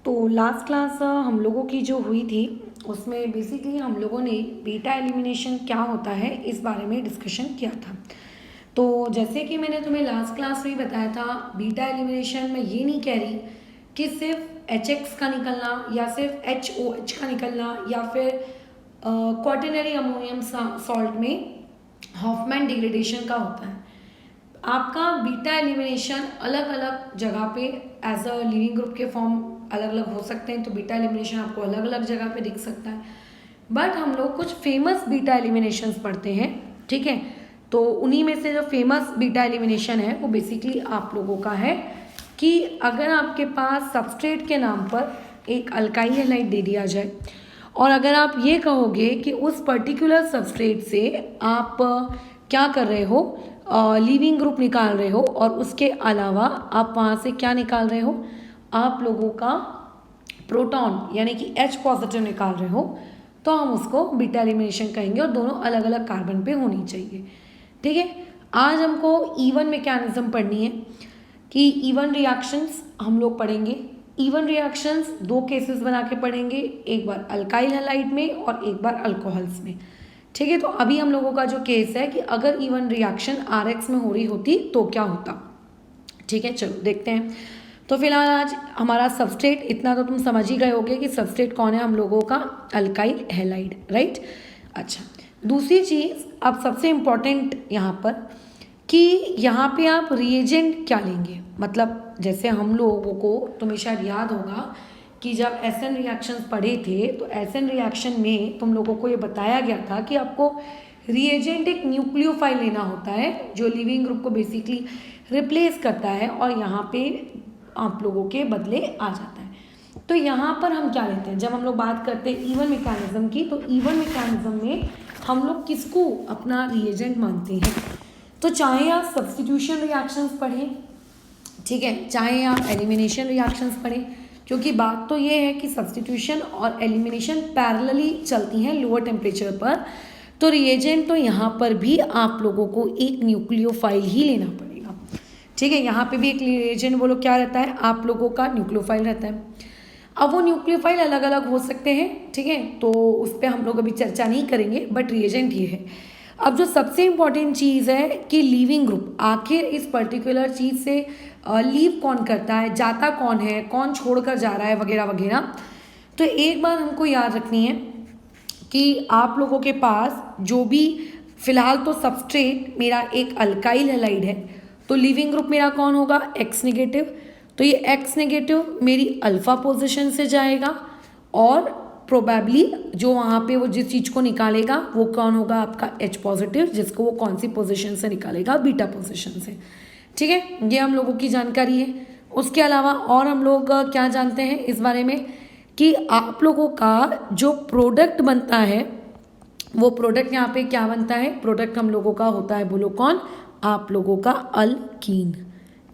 तो last class हम लोगों की जो हुई थी उसमें बेसिकली हम लोगों ने बीटा एलिमिनेशन क्या होता है इस बारे में डिस्कशन किया था। तो जैसे कि मैंने तुम्हें लास्ट क्लास में ही बताया था, बीटा एलिमिनेशन में ये नहीं कह रही कि सिर्फ एच एक्स का निकलना या सिर्फ एच ओ एच का निकलना या फिर क्वाटरनरी अमोनियम सॉल्ट में हॉफमैन डिग्रेडेशन का होता है। आपका बीटा एलिमिनेशन अलग अलग जगह पे एज अ लीविंग ग्रुप के फॉर्म अलग अलग हो सकते हैं, तो बीटा एलिमिनेशन आपको अलग अलग जगह पे दिख सकता है। बट हम लोग कुछ फेमस बीटा एलिमिनेशन पढ़ते हैं, ठीक है। तो उन्हीं में से जो फेमस बीटा एलिमिनेशन है वो बेसिकली आप लोगों का है कि अगर आपके पास सबस्ट्रेट के नाम पर एक अल्काइल हैलाइड दे दिया जाए और अगर आप ये कहोगे कि उस पर्टिकुलर सबस्ट्रेट से आप क्या कर रहे हो, लीविंग ग्रुप निकाल रहे हो और उसके अलावा आप वहाँ से क्या निकाल रहे हो, आप लोगों का प्रोटॉन यानी कि H पॉजिटिव निकाल रहे हो, तो हम उसको बीटा एलिमिनेशन कहेंगे और दोनों अलग अलग कार्बन पे होनी चाहिए, ठीक है। आज हमको इवन मैकेनिज्म पढ़नी है कि इवन रिएक्शंस हम लोग पढ़ेंगे। इवन रिएक्शंस दो केसेस बना के पढ़ेंगे, एक बार अल्काइल हैलाइड में और एक बार अल्कोहल्स में, ठीक है। तो अभी हम लोगों का जो केस है कि अगर इवन रिएक्शन RX में हो रही होती तो क्या होता, ठीक है। चलो देखते हैं। तो फिलहाल आज हमारा सबस्ट्रेट इतना तो तुम समझ ही गए होगे कि सबस्ट्रेट कौन है हम लोगों का, अल्काइल हैलाइड, राइट। अच्छा, दूसरी चीज़ अब सबसे इम्पॉर्टेंट यहाँ पर कि यहाँ पे आप रिएजेंट क्या लेंगे। मतलब जैसे हम लोगों को तुम्हें शायद याद होगा कि जब एसएन रिएक्शंस पढ़े थे तो एसएन रिएक्शन में तुम लोगों को ये बताया गया था कि आपको रिएजेंट एक न्यूक्लियोफाइल लेना होता है जो लिविंग ग्रुप को बेसिकली रिप्लेस करता है और यहाँ पे आप लोगों के बदले आ जाता है। तो यहाँ पर हम क्या लेते हैं, जब हम लोग बात करते हैं इवन मैकेनिज्म की, तो इवन मैकेनिज्म में हम लोग किसको अपना रिएजेंट मानते हैं। तो चाहे आप सब्स्टिट्यूशन रिएक्शंस पढ़ें, ठीक है, चाहे आप एलिमिनेशन रिएक्शंस पढ़ें, क्योंकि बात तो ये है कि सब्स्टिट्यूशन और एलिमिनेशन पैरेलली चलती हैं लोअर टेम्परेचर पर। तो रिएजेंट तो यहाँ पर भी आप लोगों को एक न्यूक्लियोफाइल ही लेना पड़ेगा, ठीक है। यहाँ पे भी एक रिएजेंट वो लोग क्या रहता है, आप लोगों का न्यूक्लियोफाइल रहता है। अब वो न्यूक्लियोफाइल अलग अलग हो सकते हैं, ठीक है, तो उस पर हम लोग अभी चर्चा नहीं करेंगे, बट रिएजेंट ये है। अब जो सबसे इम्पॉर्टेंट चीज़ है कि लीविंग ग्रुप आखिर इस पर्टिकुलर चीज़ से लीव कौन करता है, जाता कौन है, कौन छोड़कर जा रहा है, वगैरह वगैरह। तो एक बात हमको याद रखनी है कि आप लोगों के पास जो भी फिलहाल तो सबस्ट्रेट मेरा एक अल्काइल हैलाइड है, तो लिविंग ग्रुप मेरा कौन होगा, X नेगेटिव। तो ये X नेगेटिव मेरी अल्फा पोजीशन से जाएगा और प्रोबेबली जो वहाँ पे वो जिस चीज़ को निकालेगा वो कौन होगा, आपका H पॉजिटिव, जिसको वो कौन सी पोजीशन से निकालेगा, बीटा पोजीशन से, ठीक है। ये हम लोगों की जानकारी है। उसके अलावा और हम लोग क्या जानते हैं इस बारे में कि आप लोगों का जो प्रोडक्ट बनता है वो प्रोडक्ट यहाँ पे क्या बनता है, प्रोडक्ट हम लोगों का होता है, बोलो कौन, आप लोगों का अल्कीन,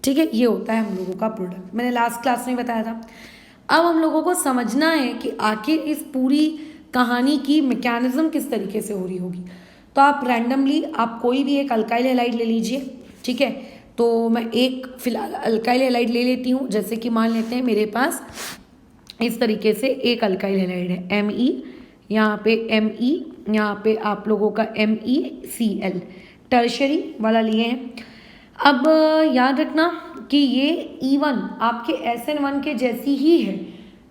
ठीक है। ये होता है हम लोगों का प्रोडक्ट, मैंने लास्ट क्लास में बताया था। अब हम लोगों को समझना है कि आखिर इस पूरी कहानी की मैकेनिज्म किस तरीके से हो रही होगी। तो आप रैंडमली आप कोई भी एक अल्काइल हैलाइड ले लीजिए, ठीक है। तो मैं एक फिलहाल अल्काइल हैलाइड ले लेती हूँ, जैसे कि मान लेते हैं मेरे पास इस तरीके से एक अल्काइल हैलाइड है Me, यहाँ पे Me, यहाँ पे आप लोगों का MECl टर्शरी वाला लिए हैं। अब याद रखना कि ये E1 आपके SN1 के जैसी ही है,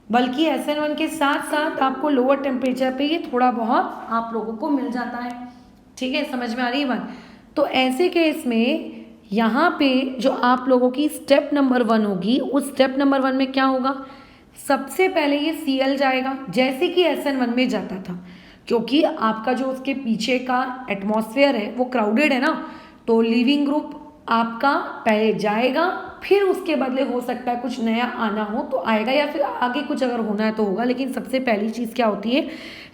बल्कि SN1 के साथ साथ आपको लोअर टेम्परेचर पे ये थोड़ा बहुत आप लोगों को मिल जाता है, ठीक है, समझ में आ रही है बात। तो ऐसे केस में यहाँ पे जो आप लोगों की स्टेप नंबर 1 होगी, उस स्टेप नंबर 1 में क्या होगा, सबसे पहले ये Cl जाएगा जैसे कि SN1 में जाता था, क्योंकि आपका जो उसके पीछे का एटमॉस्फेयर है वो क्राउडेड है ना, तो लिविंग ग्रुप आपका पहले जाएगा, फिर उसके बदले हो सकता है कुछ नया आना हो तो आएगा, या फिर आगे कुछ अगर होना है तो होगा, लेकिन सबसे पहली चीज़ क्या होती है,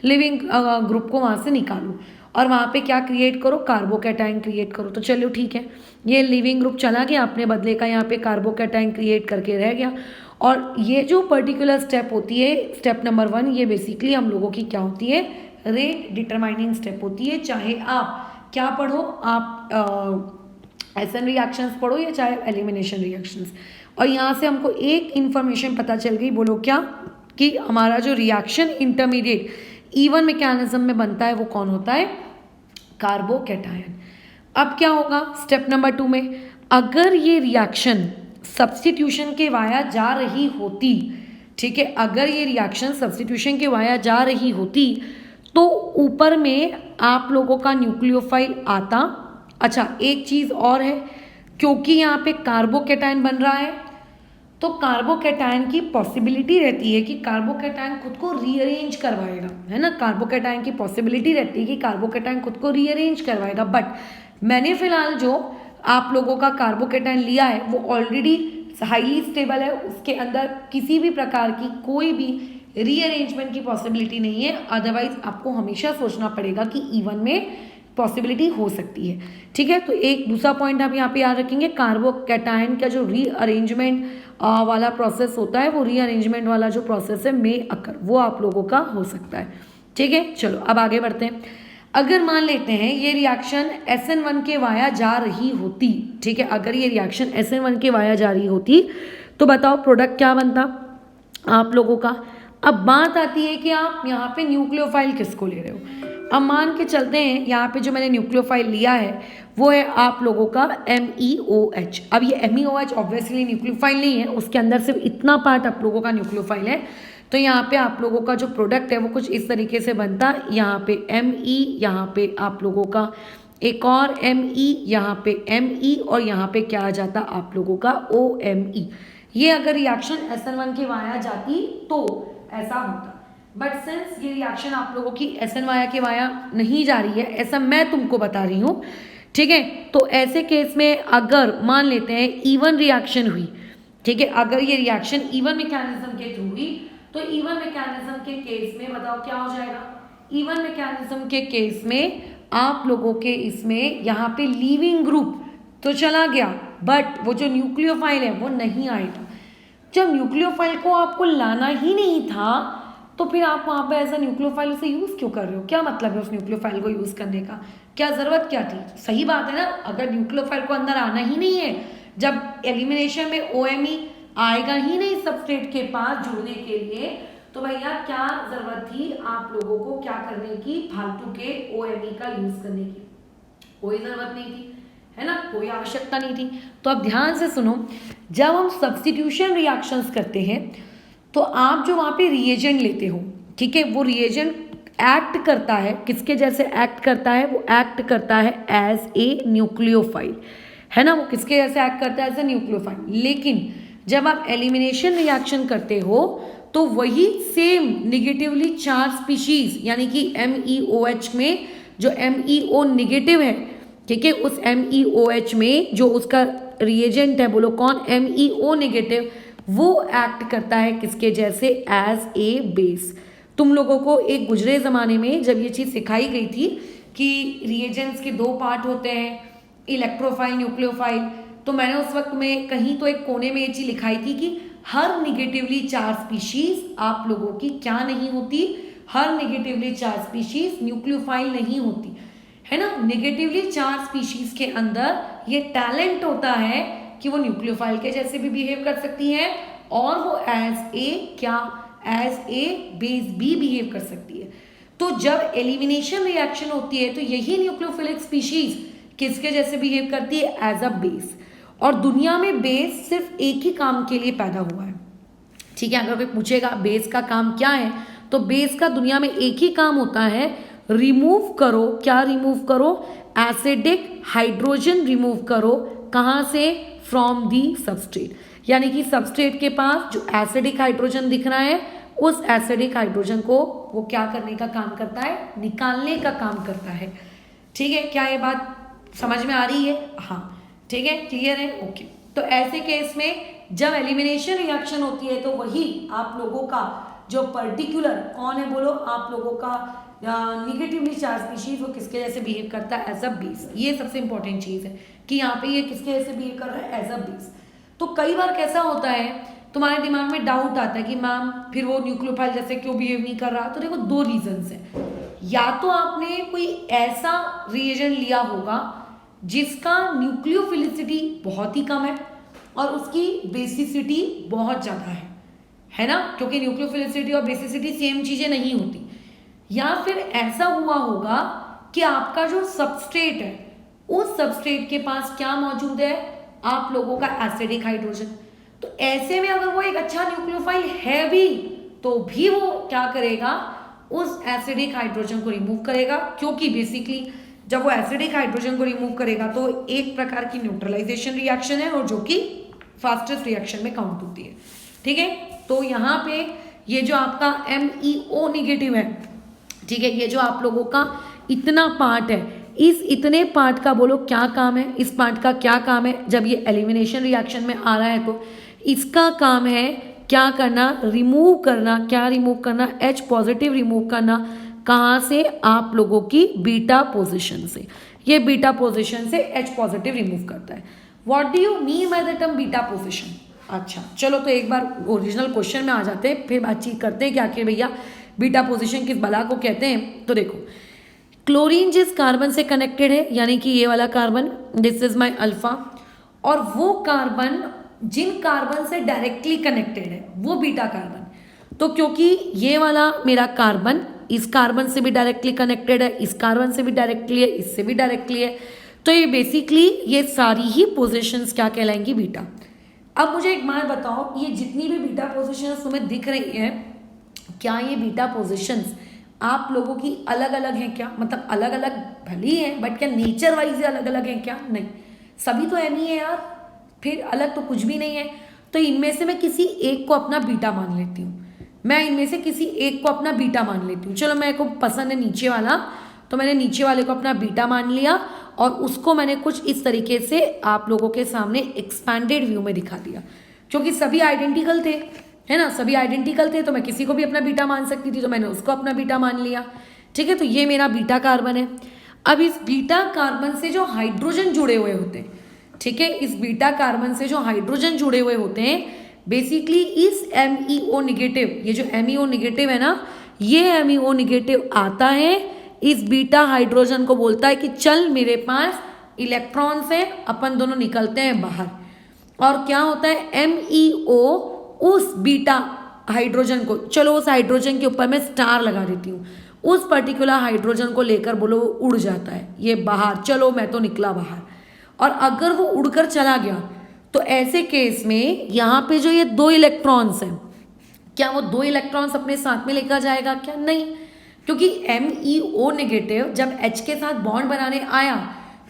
लिविंग ग्रुप को वहाँ से निकालो और वहाँ पे क्या क्रिएट करो, कार्बोकैटायन क्रिएट करो। तो चलो ठीक है, ये लिविंग ग्रुप चला गया, अपने बदले का यहाँ पे कार्बोकैटायन क्रिएट करके रह गया। और ये जो पर्टिकुलर स्टेप होती है, स्टेप नंबर 1, ये बेसिकली हम लोगों की क्या होती है, रेट डिटरमाइनिंग स्टेप होती है। चाहे आप क्या पढ़ो, आप एसएन रिएक्शंस पढ़ो या चाहे एलिमिनेशन रिएक्शंस, और यहाँ से हमको एक इंफॉर्मेशन पता चल गई, बोलो क्या, कि हमारा जो रिएक्शन इंटरमीडिएट इवन मैकेनिज्म में बनता है वो कौन होता है, कार्बोकैटायन। अब क्या होगा स्टेप नंबर 2 में, अगर ये रिएक्शन सब्स्टिट्यूशन के वाया जा रही होती, ठीक है, अगर ये रिएक्शन सब्स्टिट्यूशन के वाया जा रही होती तो ऊपर में आप लोगों का न्यूक्लियोफाइल आता। अच्छा एक चीज़ और है, क्योंकि यहाँ पे कार्बोकैटायन बन रहा है तो कार्बोकैटायन की पॉसिबिलिटी रहती है कि कार्बोकैटायन खुद को रीअरेंज करवाएगा, है ना, कार्बोकैटायन की पॉसिबिलिटी रहती है कि कार्बोकैटायन खुद को रीअरेंज करवाएगा। बट मैंने फिलहाल जो आप लोगों का कार्बोकैटायन लिया है वो ऑलरेडी हाईली स्टेबल है, उसके अंदर किसी भी प्रकार की कोई भी रीअरेंजमेंट की पॉसिबिलिटी नहीं है। अदरवाइज आपको हमेशा सोचना पड़ेगा कि इवन में पॉसिबिलिटी हो सकती है, ठीक है। तो एक दूसरा पॉइंट आप यहाँ पे याद रखेंगे, कार्बोकैटायन का जो रीअरेंजमेंट वाला प्रोसेस होता है, वो रीअरेंजमेंट वाला जो प्रोसेस है में अकर वो आप लोगों का हो सकता है, ठीक है। चलो अब आगे बढ़ते हैं। अगर मान लेते हैं ये रिएक्शन SN1 के वाया जा रही होती, ठीक है, अगर ये रिएक्शन SN1 के वाया जा रही होती तो बताओ प्रोडक्ट क्या बनता आप लोगों का। अब बात आती है कि आप यहाँ पे न्यूक्लियोफाइल किसको ले रहे हो। अब मान के चलते हैं यहाँ पे जो मैंने न्यूक्लियोफाइल लिया है वो है आप लोगों का MEOH। अब ये MEOH ऑब्वियसली न्यूक्लियोफाइल नहीं है, उसके अंदर सिर्फ इतना पार्ट आप लोगों का न्यूक्लियोफाइल है। तो यहाँ पे आप लोगों का जो प्रोडक्ट है वो कुछ इस तरीके से बनता, यहाँ पे Me, यहाँ पे आप लोगों का एक और Me, यहाँ पे Me और यहाँ पे क्या आ जाता आप लोगों का OMe। ये अगर रिएक्शन SN1 के वाया जाती तो ऐसा होता, बट सिंस ये रिएक्शन आप लोगों की SN वाया के वाया नहीं जा रही है, ऐसा मैं तुमको बता रही हूँ, ठीक है। तो ऐसे केस में अगर मान लेते हैं इवन रिएक्शन हुई, ठीक है, अगर ये रिएक्शन इवन मैकेनिज्म के थ्रू हुई तो इवन मैकेनिज्म के केस में बताओ क्या हो जाएगा। इवन मैकेनिज्म के केस में आप लोगों के इसमें यहाँ पे लीविंग ग्रुप तो चला गया, बट वो जो न्यूक्लियोफाइल है वो नहीं आएगा। जब न्यूक्लियोफाइल को आपको लाना ही नहीं था तो फिर आप वहाँ पे एज अ न्यूक्लियोफाइल उसे यूज़ क्यों कर रहे हो, क्या मतलब है उस न्यूक्लियोफाइल को यूज़ करने का, क्या ज़रूरत क्या थी। सही बात है ना, अगर न्यूक्लियोफाइल को अंदर आना ही नहीं है, जब एलिमिनेशन में OMe आएगा ही नहीं सबस्ट्रेट के पास जुड़ने के लिए, तो भैया क्या ज़रूरत थी आप लोगों को क्या करने की, फालतू के OMe का यूज़ करने की, कोई ज़रूरत नहीं थी, है ना, कोई आवश्यकता नहीं थी। तो अब ध्यान से सुनो, जब हम सब्स्टिट्यूशन रिएक्शंस करते हैं तो आप जो वहाँ पे रिएजेंट लेते हो, ठीक है, वो रिएजेंट एक्ट करता है किसके जैसे एक्ट करता है, वो एक्ट करता है एज ए न्यूक्लियोफाइल, है ना, वो किसके जैसे एक्ट करता है एज ए न्यूक्लियोफाइल। लेकिन जब आप एलिमिनेशन रिएक्शन करते हो तो वही सेम निगेटिवली चार्ज स्पीशीज यानी कि MEOH में जो MEO निगेटिव है, ठीक है, उस MEOH में जो उसका रिएजेंट है, बोलो कौन, MEO नेगेटिव, वो एक्ट करता है किसके जैसे, एज ए बेस। तुम लोगों को एक गुजरे ज़माने में जब ये चीज़ सिखाई गई थी कि रिएजेंट्स के 2 पार्ट होते हैं, इलेक्ट्रोफाइल न्यूक्लियोफाइल, तो मैंने उस वक्त में कहीं तो एक कोने में ये चीज़ लिखाई थी कि हर निगेटिवली चार्ज स्पीशीज आप लोगों की क्या नहीं होती, हर निगेटिवली चार्ज स्पीशीज न्यूक्लियोफाइल नहीं होती, है ना। निगेटिवली चार्ज स्पीशीज के अंदर ये टैलेंट होता है कि वो न्यूक्लियोफाइल के जैसे भी बिहेव कर सकती है और वो एज ए बेस भी बिहेव कर सकती है। तो जब एलिमिनेशन रिएक्शन होती है तो यही न्यूक्लियोफिलिक स्पीशीज किसके जैसे बिहेव करती है, एज अ बेस। और दुनिया में बेस सिर्फ एक ही काम के लिए पैदा हुआ है, ठीक है। अगर कोई पूछेगा बेस का काम क्या है, तो बेस का दुनिया में एक ही काम होता है, रिमूव करो, क्या रिमूव करो, एसिडिक हाइड्रोजन रिमूव करो, कहाँ से, फ्रॉम दी सबस्ट्रेट, यानी कि सबस्ट्रेट के पास जो एसिडिक हाइड्रोजन दिख रहा है उस एसिडिक हाइड्रोजन को वो क्या करने का काम करता है, निकालने का काम करता है, ठीक है। क्या ये बात समझ में आ रही है, हाँ, ठीक है, क्लियर है, ओके। तो ऐसे केस में जब एलिमिनेशन रिएक्शन होती है तो वही आप लोगों का जो पर्टिकुलर कौन है, बोलो आप लोगों का निगेटिवली चार्ज स्पीशीज वो किसके जैसे बिहेव करता है, एज अ बेस। ये सबसे इंपॉर्टेंट चीज़ है कि यहाँ पे ये किसके जैसे बिहेव कर रहा है, एज अ बेस। तो कई बार कैसा होता है, तुम्हारे दिमाग में डाउट आता है कि मैम फिर वो न्यूक्लियोफाइल जैसे क्यों बिहेव नहीं कर रहा। तो देखो 2 रीजन्स हैं, या तो आपने कोई ऐसा रिएजेंट लिया होगा जिसका न्यूक्लियोफिलिसिटी बहुत ही कम है और उसकी बेसिसिटी बहुत ज़्यादा है ना, क्योंकि न्यूक्लियोफिलिसिटी और बेसिसिटी सेम चीज़ें नहीं होती। या फिर ऐसा हुआ होगा कि आपका जो सबस्ट्रेट है उस सबस्ट्रेट के पास क्या मौजूद है, आप लोगों का एसिडिक हाइड्रोजन। तो ऐसे में अगर वो एक अच्छा न्यूक्लियोफाइल है भी तो भी वो क्या करेगा, उस एसिडिक हाइड्रोजन को रिमूव करेगा, क्योंकि बेसिकली जब वो एसिडिक हाइड्रोजन को रिमूव करेगा तो एक प्रकार की न्यूट्रलाइजेशन रिएक्शन है और जो कि फास्टेस्ट रिएक्शन में काउंट होती है। ठीक है, तो यहाँ पे ये जो आपका MEO निगेटिव है, ठीक है, ये जो आप लोगों का इतना पार्ट है, इस इतने पार्ट का बोलो क्या काम है, इस पार्ट का क्या काम है। जब ये एलिमिनेशन रिएक्शन में आ रहा है तो इसका काम है क्या करना, रिमूव करना। क्या रिमूव करना, H पॉजिटिव रिमूव करना। कहाँ से, आप लोगों की बीटा पोजिशन से। ये बीटा पोजिशन से H पॉजिटिव रिमूव करता है। What do you mean by the term beta position? अच्छा चलो, तो एक बार ओरिजिनल क्वेश्चन में आ जाते हैं, फिर बातचीत करते हैं कि आखिर भैया बीटा पोजिशन किस बला को कहते हैं। तो देखो, क्लोरीन जिस कार्बन से कनेक्टेड है, यानी कि ये वाला carbon, this is my alpha, और वो कार्बन जिन कार्बन से डायरेक्टली कनेक्टेड है वो बीटा कार्बन। तो क्योंकि ये वाला मेरा कार्बन इस कार्बन से भी डायरेक्टली कनेक्टेड है, इस कार्बन से भी डायरेक्टली है, इससे भी डायरेक्टली है, तो ये बेसिकली ये सारी ही पोजिशंस क्या कहलाएंगी, बीटा। अब मुझे एक बात बताओ, ये जितनी भी बीटा पोजिशंस तुम्हें दिख रही है, क्या ये बीटा पोजिशंस आप लोगों की अलग अलग हैं क्या? मतलब अलग अलग भली हैं, बट क्या नेचर वाइज अलग अलग हैं क्या? नहीं, सभी तो एम ही है यार, फिर अलग तो कुछ भी नहीं है। तो इनमें से मैं किसी एक को अपना बीटा मान लेती हूँ, मैं इनमें से किसी एक को अपना बीटा मान लेती हूँ। चलो, मेरे को पसंद है नीचे वाला, तो मैंने नीचे वाले को अपना बीटा मान लिया और उसको मैंने कुछ इस तरीके से आप लोगों के सामने एक्सपैंडेड व्यू में दिखा दिया, क्योंकि सभी आइडेंटिकल थे, है ना, सभी आइडेंटिकल थे, तो मैं किसी को भी अपना बीटा मान सकती थी, तो मैंने उसको अपना बीटा मान लिया। ठीक है, तो ये मेरा बीटा कार्बन है। अब इस बीटा कार्बन से जो हाइड्रोजन जुड़े हुए होते हैं, ठीक है, इस बीटा कार्बन से जो हाइड्रोजन जुड़े हुए होते हैं, बेसिकली इस MEO निगेटिव, ये जो MEO निगेटिव है ना, ये MEO निगेटिव आता है इस बीटा हाइड्रोजन को, बोलता है कि चल मेरे पास इलेक्ट्रॉन्स हैं, अपन दोनों निकलते हैं बाहर। और क्या होता है, MEO उस बीटा हाइड्रोजन को, चलो उस हाइड्रोजन के ऊपर मैं स्टार लगा देती हूँ, उस पर्टिकुलर हाइड्रोजन को लेकर बोलो वो उड़ जाता है ये बाहर, चलो मैं तो निकला बाहर। और अगर वो उड़कर चला गया तो ऐसे केस में यहाँ पे जो ये 2 इलेक्ट्रॉन्स हैं, क्या वो 2 इलेक्ट्रॉन्स अपने साथ में लेकर जाएगा क्या? नहीं, क्योंकि MEO नेगेटिव जब H के साथ बॉन्ड बनाने आया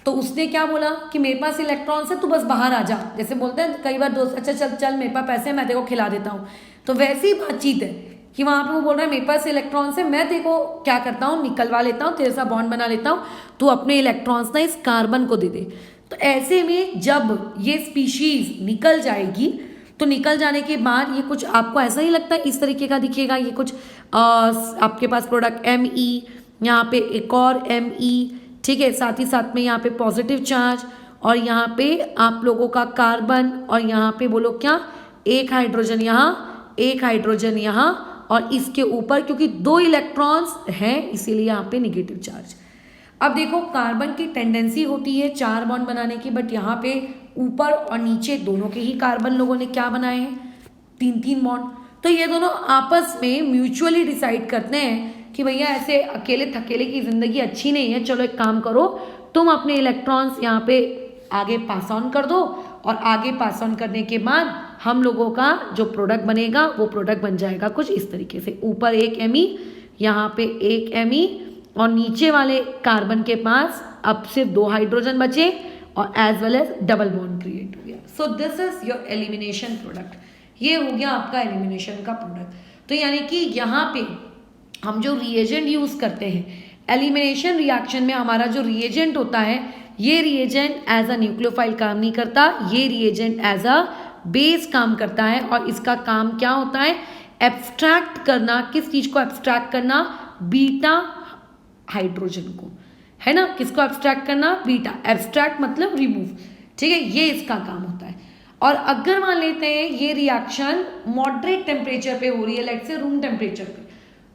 तो उसने क्या बोला कि मेरे पास इलेक्ट्रॉन्स है, तू बस बाहर आ जा। जैसे बोलते हैं कई बार दोस्त, अच्छा चल चल मेरे पास पैसे हैं, मैं तेरे को खिला देता हूँ। तो वैसी बातचीत है कि वहाँ पे वो बोल रहा है मेरे पास इलेक्ट्रॉन्स है, मैं तेरे को क्या करता हूँ, निकलवा लेता हूँ, तेरे साथ बॉन्ड बना लेता हूँ, तू अपने इलेक्ट्रॉन्स ना इस कार्बन को दे दे। तो ऐसे में जब ये स्पीशीज निकल जाएगी तो निकल जाने के बाद ये कुछ आपको ऐसा ही लगता है इस तरीके का दिखेगा, ये कुछ आपके पास प्रोडक्ट ME, यहाँ पे एक और ME, ठीक है, साथ ही साथ में यहाँ पे पॉजिटिव चार्ज, और यहाँ पे आप लोगों का कार्बन, और यहाँ पे बोलो क्या, एक हाइड्रोजन यहाँ, एक हाइड्रोजन यहाँ, और इसके ऊपर क्योंकि 2 इलेक्ट्रॉन्स हैं इसीलिए यहाँ पे निगेटिव चार्ज। अब देखो, कार्बन की टेंडेंसी होती है 4 बॉन्ड बनाने की, बट यहाँ पे ऊपर और नीचे दोनों के ही कार्बन लोगों ने क्या बनाए हैं, 3-3 बॉन्ड। तो ये दोनों आपस में म्यूचुअली डिसाइड करते हैं कि भैया ऐसे अकेले थकेले की ज़िंदगी अच्छी नहीं है, चलो एक काम करो, तुम अपने इलेक्ट्रॉन्स यहाँ पे आगे पास ऑन कर दो, और आगे पास ऑन करने के बाद हम लोगों का जो प्रोडक्ट बनेगा वो प्रोडक्ट बन जाएगा कुछ इस तरीके से, ऊपर एक ME, यहाँ पे एक ME, और नीचे वाले कार्बन के पास अब सिर्फ 2 हाइड्रोजन बचे, और as well as double bond create हो गया। So this is your elimination product, ये हो गया आपका एलिमिनेशन का प्रोडक्ट। तो यानी कि यहाँ पे हम जो रिएजेंट यूज़ करते हैं एलिमिनेशन रिएक्शन में, हमारा जो रिएजेंट होता है, ये रिएजेंट एज अ न्यूक्लियोफाइल काम नहीं करता, ये रिएजेंट एज अ बेस काम करता है। और इसका काम क्या होता है, एब्स्ट्रैक्ट करना। किस चीज़ को एब्स्ट्रैक्ट करना, बीटा हाइड्रोजन को, है ना, किसको एब्स्ट्रैक्ट करना, बीटा। एब्स्ट्रैक्ट मतलब रिमूव, ठीक है, ये इसका काम होता है। और अगर मान लेते हैं ये रिएक्शन मॉडरेट टेम्परेचर पे हो रही है, लेट से रूम टेम्परेचर पे,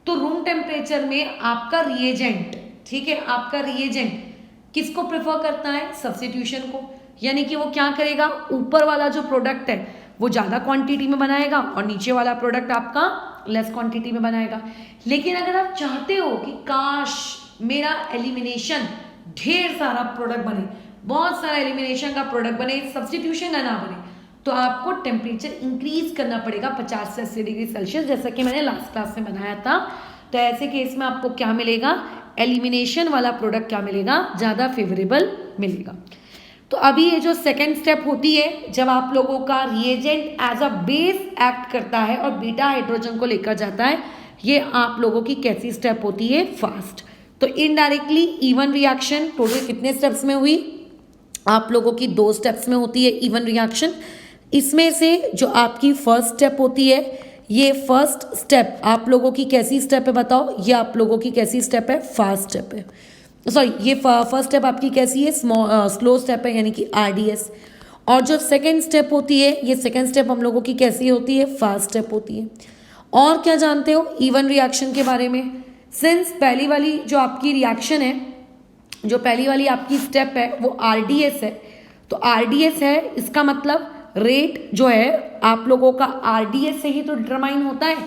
तो रूम टेम्परेचर में आपका रिएजेंट, ठीक है, आपका रिएजेंट किसको प्रेफर करता है, सब्स्टिट्यूशन को। यानी कि वो क्या करेगा, ऊपर वाला जो प्रोडक्ट है वो ज़्यादा क्वांटिटी में बनाएगा और नीचे वाला प्रोडक्ट आपका लेस क्वांटिटी में बनाएगा। लेकिन अगर आप चाहते हो कि काश मेरा एलिमिनेशन ढेर सारा प्रोडक्ट बने, बहुत सारा एलिमिनेशन का प्रोडक्ट बने, सब्स्टिट्यूशन ना बने, तो आपको टेम्परेचर इंक्रीज करना पड़ेगा 50 से 80 डिग्री सेल्सियस, जैसा कि मैंने लास्ट क्लास में बनाया था। तो ऐसे केस में आपको क्या मिलेगा, एलिमिनेशन वाला प्रोडक्ट क्या मिलेगा, ज़्यादा फेवरेबल मिलेगा। तो अभी ये जो सेकेंड स्टेप होती है, जब आप लोगों का reagent as a base act करता है और बीटा हाइड्रोजन को लेकर जाता है, ये आप लोगों की कैसी स्टेप होती है, फास्ट। तो इनडायरेक्टली इवन रिएक्शन टोटल कितने स्टेप्स में हुई, आप लोगों की 2 स्टेप्स में होती है इवन रिएक्शन। इसमें से जो आपकी फर्स्ट स्टेप होती है, ये फर्स्ट स्टेप आप लोगों की कैसी स्टेप है बताओ, ये आप लोगों की कैसी स्टेप है, फास्ट स्टेप है। सॉरी, ये फर्स्ट स्टेप आपकी कैसी है, स्लो स्टेप है, यानी कि आरडीएस। और जो सेकंड स्टेप होती है, ये सेकंड स्टेप हम लोगों की कैसी होती है, फास्ट स्टेप होती है। और क्या जानते हो इवन रिएक्शन के बारे में, सिंस पहली वाली जो आपकी रिएक्शन है, जो पहली वाली आपकी स्टेप है वो आरडीएस है, तो आरडीएस है, इसका मतलब रेट जो है आप लोगों का आरडीएस से ही तो डिटरमाइन होता है।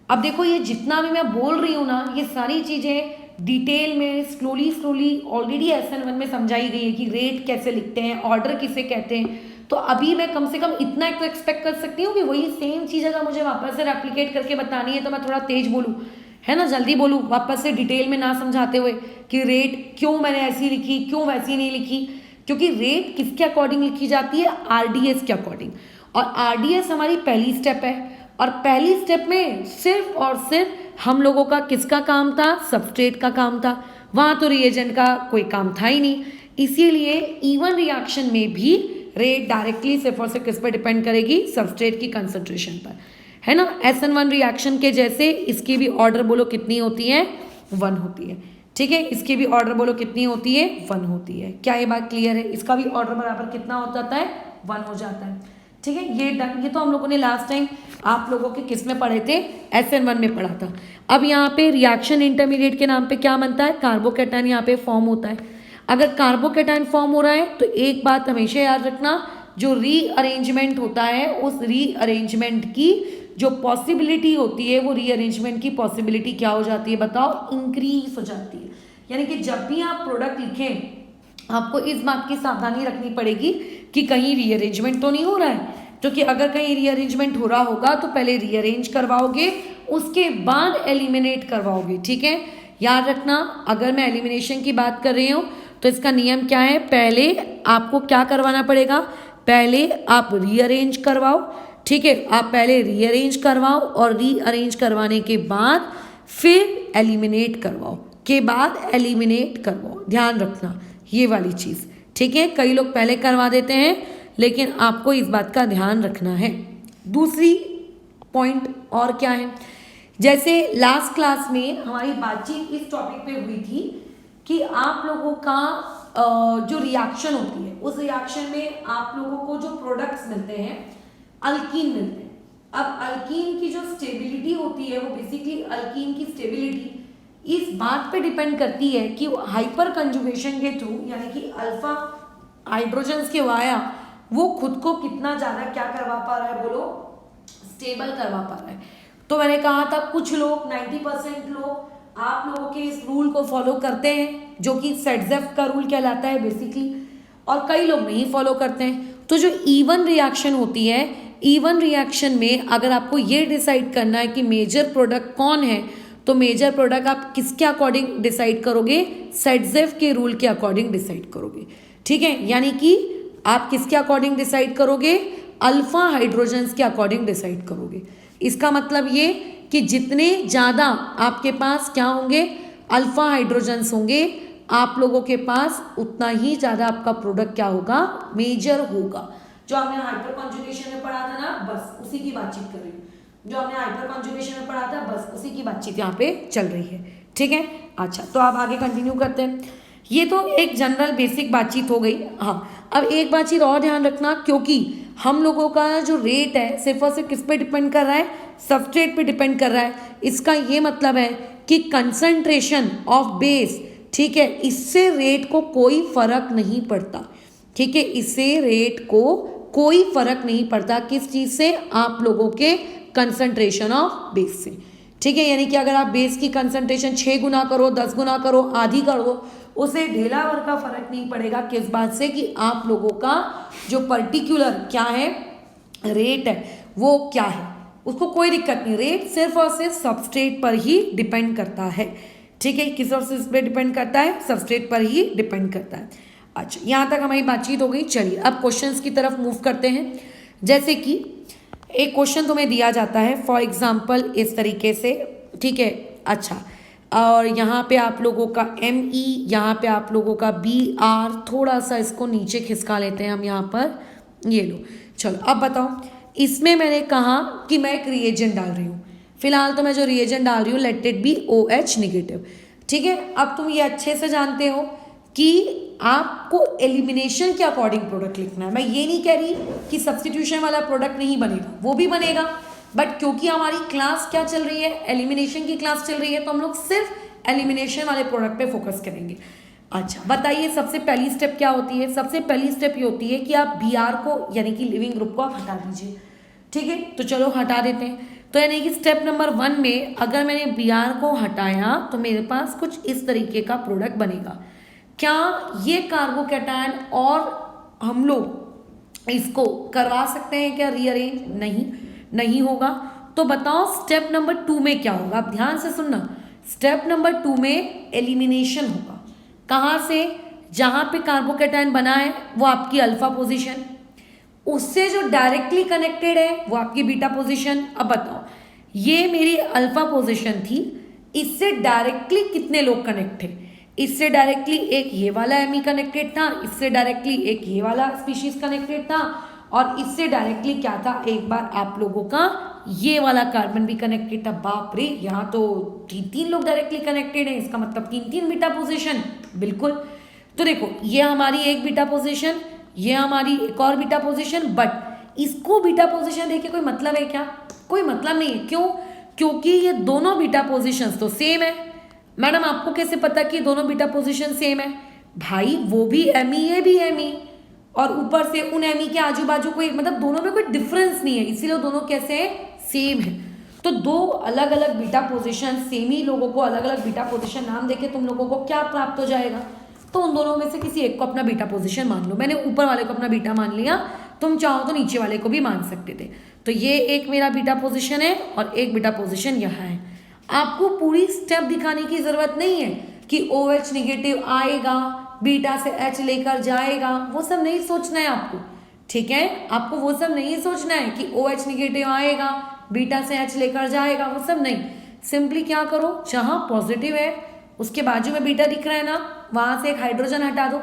अब देखो ये जितना भी मैं बोल रही हूँ ना, ये सारी चीज़ें डिटेल में स्लोली ऑलरेडी SN1 में समझाई गई है कि रेट कैसे लिखते हैं, ऑर्डर किसे कहते हैं। तो अभी मैं कम से कम इतना तो एक्सपेक्ट कर सकती हूँ कि वही सेम चीज़ अगर मुझे वापस से रेप्लिकेट करके बतानी है तो मैं थोड़ा तेज बोलूँ, है ना, जल्दी बोलूँ, वापस से डिटेल में ना समझाते हुए कि रेट क्यों मैंने ऐसी लिखी, क्यों वैसी नहीं लिखी, क्योंकि रेट किसके अकॉर्डिंग लिखी जाती है, आरडीएस के अकॉर्डिंग। और आरडीएस हमारी पहली स्टेप है, और पहली स्टेप में सिर्फ और सिर्फ हम लोगों का किसका काम था, सबस्ट्रेट का काम था, वहाँ तो रिएजेंट का कोई काम था ही नहीं। इसीलिए इवन रिएक्शन में भी रेट डायरेक्टली सिर्फ और सिर्फ किस पर डिपेंड करेगी, सबस्ट्रेट की कंसंट्रेशन पर, है ना। SN1 रिएक्शन के जैसे इसकी भी ऑर्डर बोलो कितनी होती है, 1 होती है, ठीक है। इसकी भी ऑर्डर बोलो कितनी होती है, 1 होती है। क्या ये बात क्लियर है, इसका भी ऑर्डर बराबर कितना हो जाता है, 1 हो जाता है, ठीक है। ये तो हम लोगों ने लास्ट टाइम आप लोगों के किस में पढ़े थे, SN1 में पढ़ा था। अब यहाँ पे रिएक्शन इंटरमीडिएट के नाम पे क्या बनता है, कार्बोकैटायन यहाँ पे फॉर्म होता है। अगर कार्बोकैटायन फॉर्म हो रहा है तो एक बात हमेशा याद रखना, जो रीअरेंजमेंट होता है उस रीअरेंजमेंट की जो पॉसिबिलिटी होती है, वो रीअरेंजमेंट की पॉसिबिलिटी क्या हो जाती है बताओ, इंक्रीज हो जाती है। यानी कि जब भी आप प्रोडक्ट लिखें आपको इस बात की सावधानी रखनी पड़ेगी कि कहीं रीअरेंजमेंट तो नहीं हो रहा है, क्योंकि अगर कहीं रीअरेंजमेंट हो रहा होगा तो पहले रीअरेंज करवाओगे, उसके बाद एलिमिनेट करवाओगे, ठीक है। याद रखना, अगर मैं एलिमिनेशन की बात कर रही हूँ तो इसका नियम क्या है, पहले आपको क्या करवाना पड़ेगा, पहले आप रीअरेंज करवाओ, ठीक है। आप पहले रीअरेंज करवाओ और रीअरेंज करवाने के बाद फिर एलिमिनेट करवाओ, के बाद एलिमिनेट करवाओ, ध्यान रखना ये वाली चीज़, ठीक है। कई लोग पहले करवा देते हैं, लेकिन आपको इस बात का ध्यान रखना है। दूसरी पॉइंट और क्या है, जैसे लास्ट क्लास में हमारी बातचीत इस टॉपिक पे हुई थी कि आप लोगों का जो रिएक्शन होती है उस रिएक्शन में आप लोगों को जो प्रोडक्ट्स मिलते हैं अल्कीन मिलते हैं। अब अल्कीन की जो स्टेबिलिटी होती है वो बेसिकली अल्कीन की स्टेबिलिटी इस बात पे डिपेंड करती है कि हाइपर कंजुगेशन के थ्रू, यानी कि अल्फा हाइड्रोजन्स के वाया वो खुद को कितना ज़्यादा क्या करवा पा रहा है, बोलो, स्टेबल करवा पा रहा है। तो मैंने कहा था कुछ लोग 90% लोग आप लोगों के इस रूल को फॉलो करते हैं, जो कि सेटजेफ का रूल कहलाता है बेसिकली, और कई लोग नहीं फॉलो करते हैं। तो जो इवन रिएक्शन होती है, इवन रिएक्शन में अगर आपको ये डिसाइड करना है कि मेजर प्रोडक्ट कौन है, तो मेजर प्रोडक्ट आप किसके अकॉर्डिंग डिसाइड करोगे, सेटजेफ के रूल के अकॉर्डिंग डिसाइड करोगे, ठीक है। यानी कि आप किसके अकॉर्डिंग डिसाइड करोगे, अल्फा हाइड्रोजन्स के अकॉर्डिंग डिसाइड करोगे। इसका मतलब ये कि जितने ज़्यादा आपके पास क्या होंगे, अल्फा हाइड्रोजन्स होंगे, आप लोगों के पास उतना ही ज़्यादा आपका प्रोडक्ट क्या होगा, मेजर होगा। जो हमने हाइपर कॉन्जुगेशन में पढ़ा था ना, बस उसी की बातचीत कर रही हूँ। जो हमने हाइपर कॉन्जुगेशन में पढ़ा था बस उसी की बातचीत यहाँ पे चल रही है, ठीक है। अच्छा, तो आप आगे कंटिन्यू करते हैं। ये तो एक जनरल बेसिक बातचीत हो गई। हाँ, अब एक बातचीत और ध्यान रखना, क्योंकि हम लोगों का जो रेट है सिर्फ और सिर्फ किस पे डिपेंड कर रहा है, सबस्ट्रेट पे डिपेंड कर रहा है। इसका ये मतलब है कि कंसंट्रेशन ऑफ बेस, ठीक है, इससे रेट को कोई फर्क नहीं पड़ता, ठीक है, इससे रेट को कोई फर्क नहीं पड़ता किस चीज से, आप लोगों के कंसंट्रेशन ऑफ बेस से। ठीक है, यानी कि अगर आप बेस की कंसंट्रेशन 6 गुना करो, 10 गुना करो, आधी कर दो, उसे ढेला भर का फर्क नहीं पड़ेगा। किस बात से कि आप लोगों का जो पर्टिकुलर क्या है रेट है वो क्या है, उसको कोई दिक्कत नहीं। रेट सिर्फ और सिर्फ सबस्ट्रेट पर ही डिपेंड करता है। ठीक है, किस और किस पे डिपेंड करता है, सबस्ट्रेट पर ही डिपेंड करता है। अच्छा, यहाँ तक हमारी बातचीत हो गई। चलिए अब क्वेश्चंस की तरफ मूव करते हैं। जैसे कि एक क्वेश्चन तुम्हें दिया जाता है फॉर एग्जाम्पल इस तरीके से। ठीक है, अच्छा, और यहाँ पे आप लोगों का ME, यहाँ पे आप लोगों का BR, थोड़ा सा इसको नीचे खिसका लेते हैं हम यहाँ पर, ये लो। चलो अब बताओ, इसमें मैंने कहा कि मैं एक रिएजेंट डाल रही हूँ। फिलहाल तो मैं जो रिएजेंट डाल रही हूँ let it be OH negative. ठीक है, अब तुम ये अच्छे से जानते हो कि आपको एलिमिनेशन के अकॉर्डिंग प्रोडक्ट लिखना है। मैं ये नहीं कह रही कि सब्स्टिट्यूशन वाला प्रोडक्ट नहीं बनेगा, वो भी बनेगा, बट क्योंकि हमारी क्लास क्या चल रही है, एलिमिनेशन की क्लास चल रही है, तो हम लोग सिर्फ एलिमिनेशन वाले प्रोडक्ट पे फोकस करेंगे। अच्छा बताइए, सबसे पहली स्टेप क्या होती है? सबसे पहली स्टेप ये होती है कि आप BR को यानी कि लिविंग ग्रुप को आप हटा दीजिए। ठीक है, तो चलो हटा देते हैं। तो यानी कि स्टेप नंबर 1 में अगर मैंने BR को हटाया तो मेरे पास कुछ इस तरीके का प्रोडक्ट बनेगा। क्या ये कार्बोकैटायन और हम लोग इसको करवा सकते हैं क्या रीअरेंज? नहीं होगा। तो बताओ स्टेप नंबर 2 में क्या होगा? आप ध्यान से सुनना। स्टेप नंबर 2 में एलिमिनेशन होगा। कहाँ से? जहाँ पे कार्बोकैटायन बना है वो आपकी अल्फा पोजीशन, उससे जो डायरेक्टली कनेक्टेड है वो आपकी बीटा पोजीशन। अब बताओ, ये मेरी अल्फा पोजीशन थी, इससे डायरेक्टली कितने लोग कनेक्ट थे? इससे डायरेक्टली एक ये वाला एमी कनेक्टेड था, इससे डायरेक्टली एक ये वाला स्पीशीज कनेक्टेड था, और इससे डायरेक्टली क्या था, एक बार आप लोगों का ये वाला कार्बन भी कनेक्टेड था। बाप रे, यहाँ तो 3 लोग डायरेक्टली कनेक्टेड हैं, इसका मतलब 3 बीटा पोजीशन। बिल्कुल। तो देखो, ये हमारी एक बीटा पोजीशन, ये हमारी एक और बीटा पोजीशन, बट इसको बीटा पोजीशन देके कोई मतलब है क्या? कोई मतलब नहीं है। क्यों? क्योंकि ये दोनों बीटा पोजीशंस तो सेम है। मैडम आपको कैसे पता कि दोनों बीटा पोजीशन सेम है? भाई वो भी एमी, ये भी एमी, और ऊपर से उन एमी के आजू बाजू कोई मतलब दोनों में कोई डिफरेंस नहीं है, इसीलिए दोनों कैसे है? सेम है। तो दो अलग अलग बीटा पोजीशन, सेम ही लोगों को अलग अलग बीटा पोजीशन नाम देके तुम लोगों को क्या प्राप्त हो जाएगा? तो उन दोनों में से किसी एक को अपना बीटा पोजीशन मान लो। मैंने ऊपर वाले को अपना बीटा मान लिया, तुम चाहो तो नीचे वाले को भी मान सकते थे। तो ये एक मेरा बीटा पोजीशन है और एक बीटा पोजीशन यहाँ है। आपको पूरी स्टेप दिखाने की जरूरत नहीं है कि OH निगेटिव आएगा, बीटा से H लेकर जाएगा, वो सब नहीं सोचना है आपको। ठीक है, आपको वो सब नहीं सोचना है कि OH निगेटिव आएगा, बीटा से H लेकर जाएगा, वो सब नहीं। सिंपली क्या करो, जहां पॉजिटिव है उसके बाजू में बीटा दिख रहा है ना, वहां से एक हाइड्रोजन हटा दो।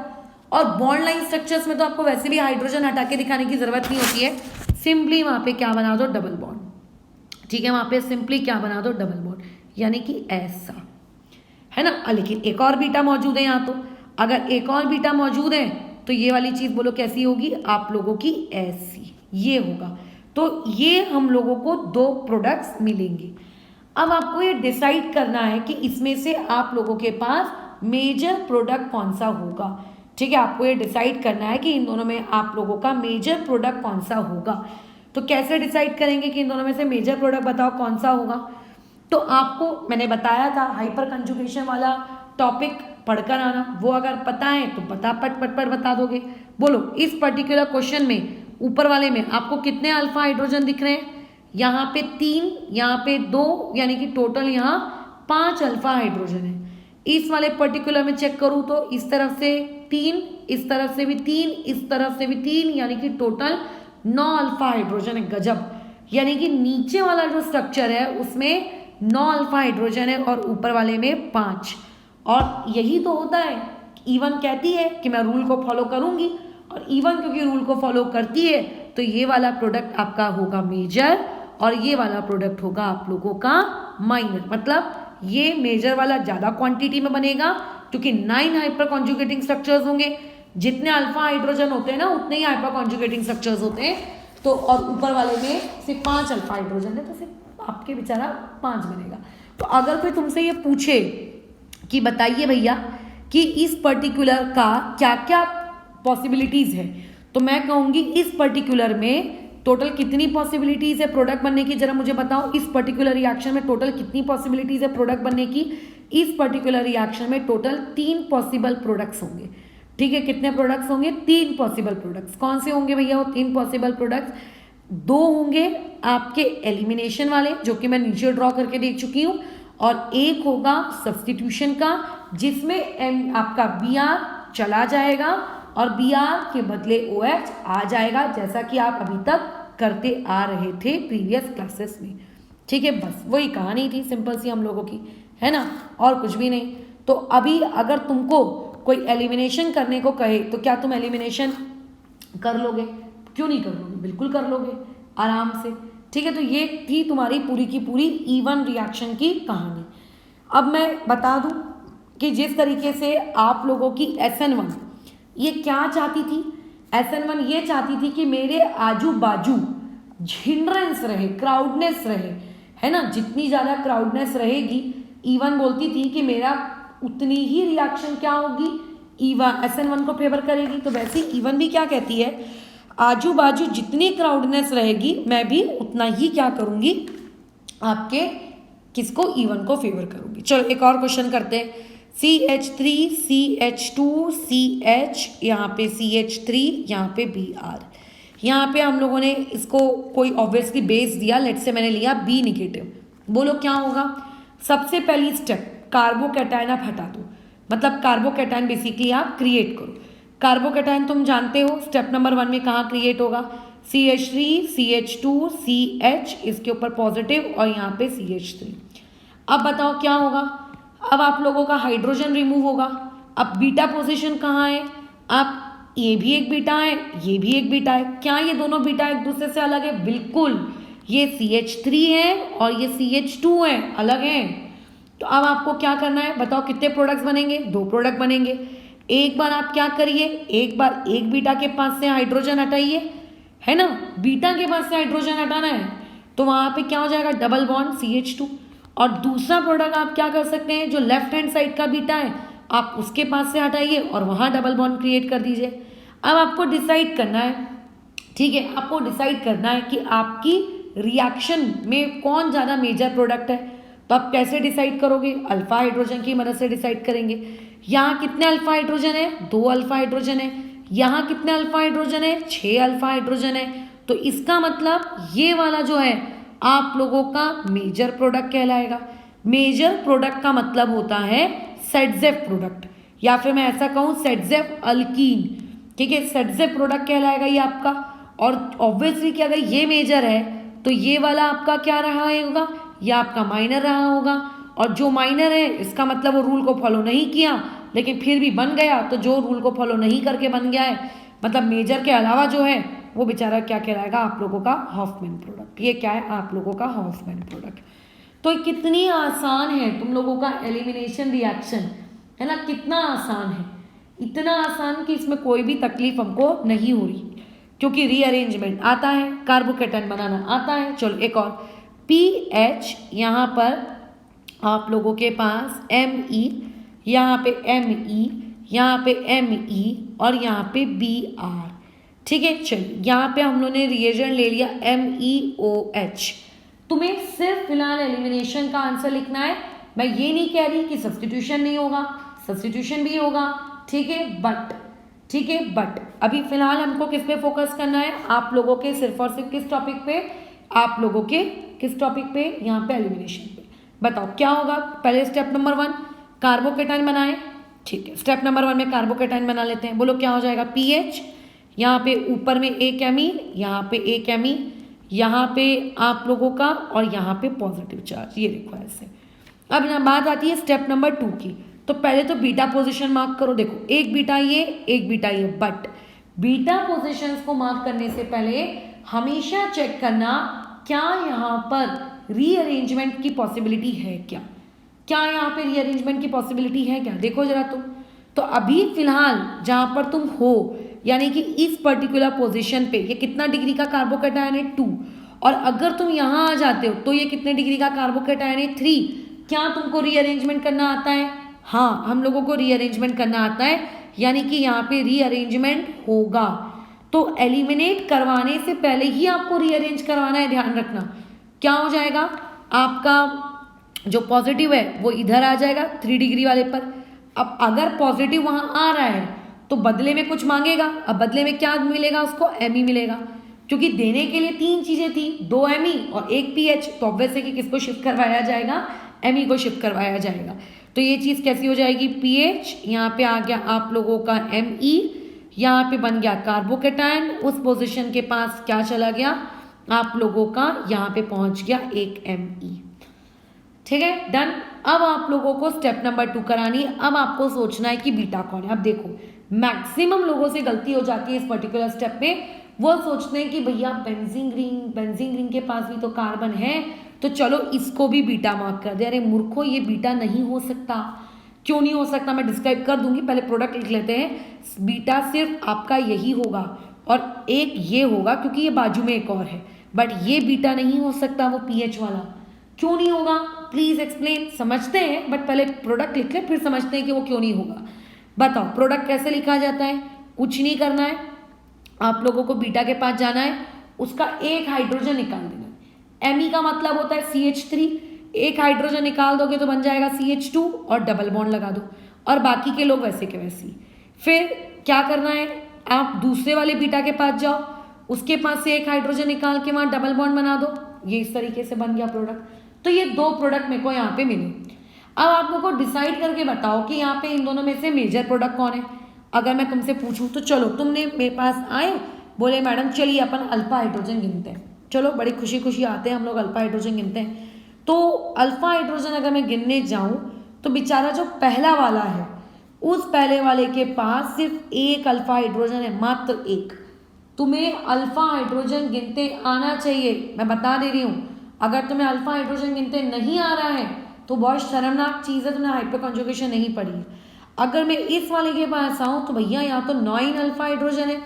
और बॉन्ड लाइन स्ट्रक्चर्स में तो आपको वैसे भी हाइड्रोजन हटा के दिखाने की जरूरत नहीं होती है, सिंपली वहां पे क्या बना दो, डबल बॉन्ड। ठीक है, वहां पे सिंपली क्या बना दो, डबल बॉन्ड, यानी कि ऐसा है ना। लेकिन एक और बीटा मौजूद है यहाँ, तो अगर एक और बीटा मौजूद है तो ये वाली चीज बोलो कैसी होगी आप लोगों की, ऐसी, ये होगा। तो ये हम लोगों को 2 प्रोडक्ट्स मिलेंगे। अब आपको ये डिसाइड करना है कि इसमें से आप लोगों के पास मेजर प्रोडक्ट कौन सा होगा। ठीक है, आपको ये डिसाइड करना है कि इन दोनों में आप लोगों का मेजर प्रोडक्ट कौन सा होगा। तो कैसे डिसाइड करेंगे कि इन दोनों में से मेजर प्रोडक्ट बताओ कौन सा होगा? तो आपको मैंने बताया था हाइपर कंजुगेशन वाला टॉपिक पढ़कर आना, वो अगर पता है तो पट बता दोगे। बोलो इस पर्टिकुलर क्वेश्चन में ऊपर वाले में आपको कितने अल्फा हाइड्रोजन दिख रहे हैं? यहाँ पे 3, यहाँ पे 2, यानी कि टोटल यहाँ 5 अल्फा हाइड्रोजन है। इस वाले पर्टिकुलर में चेक करूँ तो इस तरफ से 3, इस तरफ से भी 3, इस तरफ से भी 3, यानी कि टोटल 9 अल्फा हाइड्रोजन है। गजब। यानी कि नीचे वाला जो स्ट्रक्चर है उसमें 9 अल्फा हाइड्रोजन है और ऊपर वाले में 5। और यही तो होता है, E1 कहती है कि मैं रूल को फॉलो करूंगी, और E1 क्योंकि रूल को फॉलो करती है तो ये वाला प्रोडक्ट आपका होगा मेजर और ये वाला प्रोडक्ट होगा आप लोगों का माइनर। मतलब ये मेजर वाला ज़्यादा क्वांटिटी में बनेगा क्योंकि 9 हाइपर कॉन्जुगेटिंग स्ट्रक्चर्स होंगे। जितने अल्फा हाइड्रोजन होते हैं ना उतने ही हाइपर कॉन्जुगेटिंग स्ट्रक्चर्स होते हैं। तो और ऊपर वाले में सिर्फ 5 अल्फा हाइड्रोजन है तो सिर्फ आपके बेचारा 5 बनेगा। तो अगर कोई तुमसे ये पूछे कि बताइए भैया कि इस पर्टिकुलर का क्या क्या पॉसिबिलिटीज़ है, तो मैं कहूँगी इस पर्टिकुलर में टोटल कितनी पॉसिबिलिटीज़ है प्रोडक्ट बनने की, जरा मुझे बताओ। इस पर्टिकुलर रिएक्शन में टोटल कितनी पॉसिबिलिटीज़ है प्रोडक्ट बनने की? इस पर्टिकुलर रिएक्शन में टोटल 3 पॉसिबल प्रोडक्ट्स होंगे। ठीक है, कितने प्रोडक्ट्स होंगे? 3 पॉसिबल प्रोडक्ट्स। कौन से होंगे भैया वो 3 पॉसिबल प्रोडक्ट्स? 2 होंगे आपके एलिमिनेशन वाले, जो कि मैं नीचे ड्रॉ करके देख चुकी हूँ, और एक होगा सब्स्टिट्यूशन का, जिसमें आपका Br चला जाएगा और Br के बदले OH आ जाएगा, जैसा कि आप अभी तक करते आ रहे थे प्रीवियस क्लासेस में। ठीक है, बस वही कहानी थी सिंपल सी हम लोगों की, है ना, और कुछ भी नहीं। तो अभी अगर तुमको कोई एलिमिनेशन करने को कहे तो क्या तुम एलिमिनेशन कर लोगे? क्यों नहीं कर लोगे? बिल्कुल कर लोगे आराम से। ठीक है, तो ये थी तुम्हारी पूरी की पूरी E1 रिएक्शन की कहानी। अब मैं बता दूं कि जिस तरीके से आप लोगों की SN1 ये क्या चाहती थी, SN1 ये चाहती थी कि मेरे आजू बाजू हिंड्रेंस रहे, क्राउडनेस रहे, है ना, जितनी ज़्यादा क्राउडनेस रहेगी E1 बोलती थी कि मेरा उतनी ही रिएक्शन क्या होगी, E1 SN1 को फेवर करेगी। तो वैसे E1 भी क्या कहती है, आजू बाजू जितनी क्राउडनेस रहेगी मैं भी उतना ही क्या करूँगी, आपके किसको, E1 को फेवर करूँगी। चलो एक और क्वेश्चन करते हैं। CH3 CH2 CH, यहाँ पे CH3, यहाँ पे Br। यहाँ पे हम लोगों ने इसको कोई ऑब्वियसली बेस दिया, लेट से मैंने लिया B निगेटिव। बोलो क्या होगा? सबसे पहली स्टेप कार्बोकैटायन आप हटा दो, मतलब कार्बोकैटायन बेसिकली आप क्रिएट करो। कार्बोकैटायन तुम जानते हो स्टेप नंबर 1 में कहाँ क्रिएट होगा, CH3 CH2 CH, इसके ऊपर पॉजिटिव और यहाँ पे CH3। अब बताओ क्या होगा? अब आप लोगों का हाइड्रोजन रिमूव होगा। अब बीटा पोजीशन कहाँ है? आप ये भी एक बीटा है, ये भी एक बीटा है। क्या ये दोनों बीटा एक दूसरे से अलग है? बिल्कुल, ये CH3 है और ये CH2 है, अलग है। तो अब आपको क्या करना है बताओ, कितने प्रोडक्ट्स बनेंगे? 2 प्रोडक्ट बनेंगे। एक बार आप क्या करिए, एक बार एक बीटा के पास से हाइड्रोजन हटाइए, है ना, बीटा के पास से हाइड्रोजन हटाना है, तो वहाँ पे क्या हो जाएगा, डबल बॉन्ड CH2। और दूसरा प्रोडक्ट आप क्या कर सकते हैं, जो लेफ्ट हैंड साइड का बीटा है आप उसके पास से हटाइए और वहाँ डबल बॉन्ड क्रिएट कर दीजिए। अब आपको डिसाइड करना है, ठीक है, आपको डिसाइड करना है कि आपकी रिएक्शन में कौन ज़्यादा मेजर प्रोडक्ट है। तो आप कैसे डिसाइड करोगे? अल्फा हाइड्रोजन की मदद से डिसाइड करेंगे। यहाँ कितने अल्फा हाइड्रोजन है? 2 अल्फा हाइड्रोजन है। यहाँ कितने अल्फा हाइड्रोजन है? 6 अल्फा हाइड्रोजन है। तो इसका मतलब ये वाला जो है आप लोगों का मेजर प्रोडक्ट कहलाएगा। मेजर प्रोडक्ट का मतलब होता है सेटजेफ प्रोडक्ट, या फिर मैं ऐसा कहूँ सेटजेफ अल्कीन। ठीक है, सेटजेफ प्रोडक्ट कहलाएगा ये आपका। और ऑब्वियसली कि अगर ये मेजर है तो ये वाला आपका क्या रहा होगा, ये आपका माइनर रहा होगा। और जो माइनर है इसका मतलब वो रूल को फॉलो नहीं किया लेकिन फिर भी बन गया, तो जो रूल को फॉलो नहीं करके बन गया है मतलब मेजर के अलावा जो है वो बेचारा क्या कहलाएगा, आप लोगों का हॉफमैन प्रोडक्ट। ये क्या है, आप लोगों का हॉफमैन प्रोडक्ट। तो कितनी आसान है तुम लोगों का एलिमिनेशन रिएक्शन, है ना, कितना आसान है, इतना आसान कि इसमें कोई भी तकलीफ हमको नहीं हो रही, क्योंकि रीअरेंजमेंट आता है, कार्बोकैटायन बनाना आता है। चलो एक और, PH, यहाँ पर आप लोगों के पास Me, यहाँ पे Me, यहाँ पे Me और यहाँ पे Br। ठीक है, चलिए यहाँ पे हम लोगों ने रिएजेंट ले लिया MEOH। तुम्हें सिर्फ फिलहाल एलिमिनेशन का आंसर लिखना है। मैं ये नहीं कह रही कि सब्स्टिट्यूशन नहीं होगा, सब्स्टिट्यूशन भी होगा, ठीक है, बट अभी फिलहाल हमको किस पे फोकस करना है, आप लोगों के सिर्फ और सिर्फ किस टॉपिक पे, आप लोगों के किस टॉपिक पे, यहाँ पे एलिमिनेशन पे। बताओ क्या होगा। पहले स्टेप नंबर 1 कार्बोकैटायन बनाए, ठीक है, स्टेप नंबर 1 में कार्बोकैटायन बना लेते हैं। बोलो क्या हो जाएगा, PH, यहाँ पे ऊपर में एक Me, यहाँ पे एक Me, यहाँ पे आप लोगों का, और यहाँ पे पॉजिटिव चार्ज, ये देखो ऐसे। अब यहाँ बात आती है स्टेप नंबर 2 की। तो पहले तो बीटा पोजीशन मार्क करो। देखो एक बीटा ये, एक बीटा ये, बट बीटा पोजीशंस को मार्क करने से पहले हमेशा चेक करना क्या यहाँ पर रीअरेंजमेंट की पॉसिबिलिटी है, क्या यहाँ पे रीअरेंजमेंट की पॉसिबिलिटी है क्या, देखो जरा तुम। तो अभी फिलहाल जहाँ पर तुम हो, यानी कि इस पर्टिकुलर पोजीशन पे ये कितना डिग्री का कार्बोकैटायन है, 2। और अगर तुम यहाँ आ जाते हो तो ये कितने डिग्री का कार्बोकैटायन है, 3। क्या तुमको रीअरेंजमेंट करना आता है? हाँ, हम लोगों को रीअरेंजमेंट करना आता है। यानी कि यहाँ पे रीअरेंजमेंट होगा। तो एलिमिनेट करवाने से पहले ही आपको रीअरेंज करवाना है, ध्यान रखना। क्या हो जाएगा, आपका जो पॉजिटिव है वो इधर आ जाएगा 3 डिग्री वाले पर। अब अगर पॉजिटिव वहाँ आ रहा है तो बदले में कुछ मांगेगा। अब बदले में क्या मिलेगा उसको, Me मिलेगा, क्योंकि देने के लिए 3 चीज़ें थी, 2 Me और 1 pH। तो ऑब्वियस है कि किसको शिफ्ट करवाया जाएगा, Me को शिफ्ट करवाया जाएगा। तो ये चीज़ कैसी हो जाएगी, pH यहाँ पे आ गया आप लोगों का Me, यहाँ पे बन गया कार्बोकेटायन, उस पोजीशन के पास क्या चला गया आप लोगों का, यहाँ पे पहुँच गया एक Me। ठीक है, डन। अब आप लोगों को स्टेप नंबर 2 करानी है। अब आपको सोचना है कि बीटा कौन है। अब देखो, मैक्सिमम लोगों से गलती हो जाती है इस पर्टिकुलर स्टेप पे, वो सोचते हैं कि भैया बेंजीन रिंग के पास भी तो कार्बन है, तो चलो इसको भी बीटा मार्क कर दे। अरे मूर्खो, ये बीटा नहीं हो सकता। क्यों नहीं हो सकता, मैं डिस्क्राइब कर दूंगी, पहले प्रोडक्ट लिख लेते हैं। बीटा सिर्फ आपका यही होगा और एक ये होगा, क्योंकि ये बाजू में एक और है, बट ये बीटा नहीं हो सकता, वो पीएच वाला। क्यों नहीं होगा, प्लीज एक्सप्लेन। समझते हैं, बट पहले प्रोडक्ट लिख ले, फिर समझते हैं कि वो क्यों नहीं होगा। बताओ प्रोडक्ट कैसे लिखा जाता है। कुछ नहीं करना है, आप लोगों को बीटा के पास जाना है, उसका एक हाइड्रोजन निकाल देना है। Me का मतलब होता है CH3, एक हाइड्रोजन निकाल दोगे तो बन जाएगा CH2 और डबल बॉन्ड लगा दो, और बाकी के लोग वैसे के वैसे ही। फिर क्या करना है, आप दूसरे वाले बीटा के पास जाओ, उसके पास से एक हाइड्रोजन निकाल के वहां डबल बॉन्ड बना दो। ये इस तरीके से बन गया प्रोडक्ट। तो ये 2 प्रोडक्ट मेरे को यहाँ पे मिले। अब आप लोग को डिसाइड करके बताओ कि यहाँ पे इन दोनों में से मेजर प्रोडक्ट कौन है। अगर मैं तुमसे पूछूं तो चलो, तुमने मेरे पास आए, बोले मैडम चलिए अपन अल्फा हाइड्रोजन गिनते हैं। चलो, बड़ी खुशी खुशी आते हैं हम लोग, अल्फा हाइड्रोजन गिनते हैं। तो अल्फा हाइड्रोजन अगर मैं गिनने जाऊं तो बेचारा जो पहला वाला है, उस पहले वाले के पास सिर्फ एक अल्फा हाइड्रोजन है, मात्र एक। तुम्हें अल्फा हाइड्रोजन गिनते आना चाहिए, मैं बता दे रही हूँ। अगर तुम्हें अल्फा हाइड्रोजन गिनते नहीं आ रहा है तो बहुत शर्मनाक चीज़ है, तुमने हाइपर कॉन्जुगेशन नहीं पढ़ी है। अगर मैं इस वाले के पास आऊँ तो भैया यहाँ तो 9 अल्फा हाइड्रोजन है।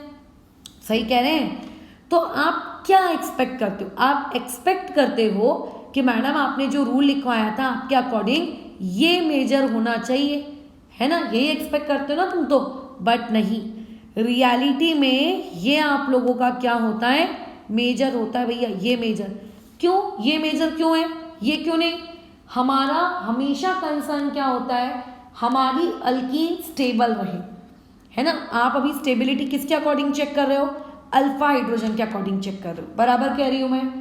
सही कह रहे हैं। तो आप क्या एक्सपेक्ट करते हो, आप एक्सपेक्ट करते हो कि मैडम आपने जो रूल लिखवाया था आपके अकॉर्डिंग ये मेजर होना चाहिए, है ना, यही एक्सपेक्ट करते हो ना तुम तो। बट नहीं, रियलिटी में ये आप लोगों का क्या होता है, मेजर होता है भैया, ये मेजर। क्यों ये मेजर क्यों है, ये क्यों नहीं। हमारा हमेशा कंसर्न क्या होता है, हमारी अल्कीन स्टेबल रहे, है ना। आप अभी स्टेबिलिटी किसके अकॉर्डिंग चेक कर रहे हो, अल्फा हाइड्रोजन के अकॉर्डिंग चेक कर रहे हो। बराबर कह रही हूं मैं।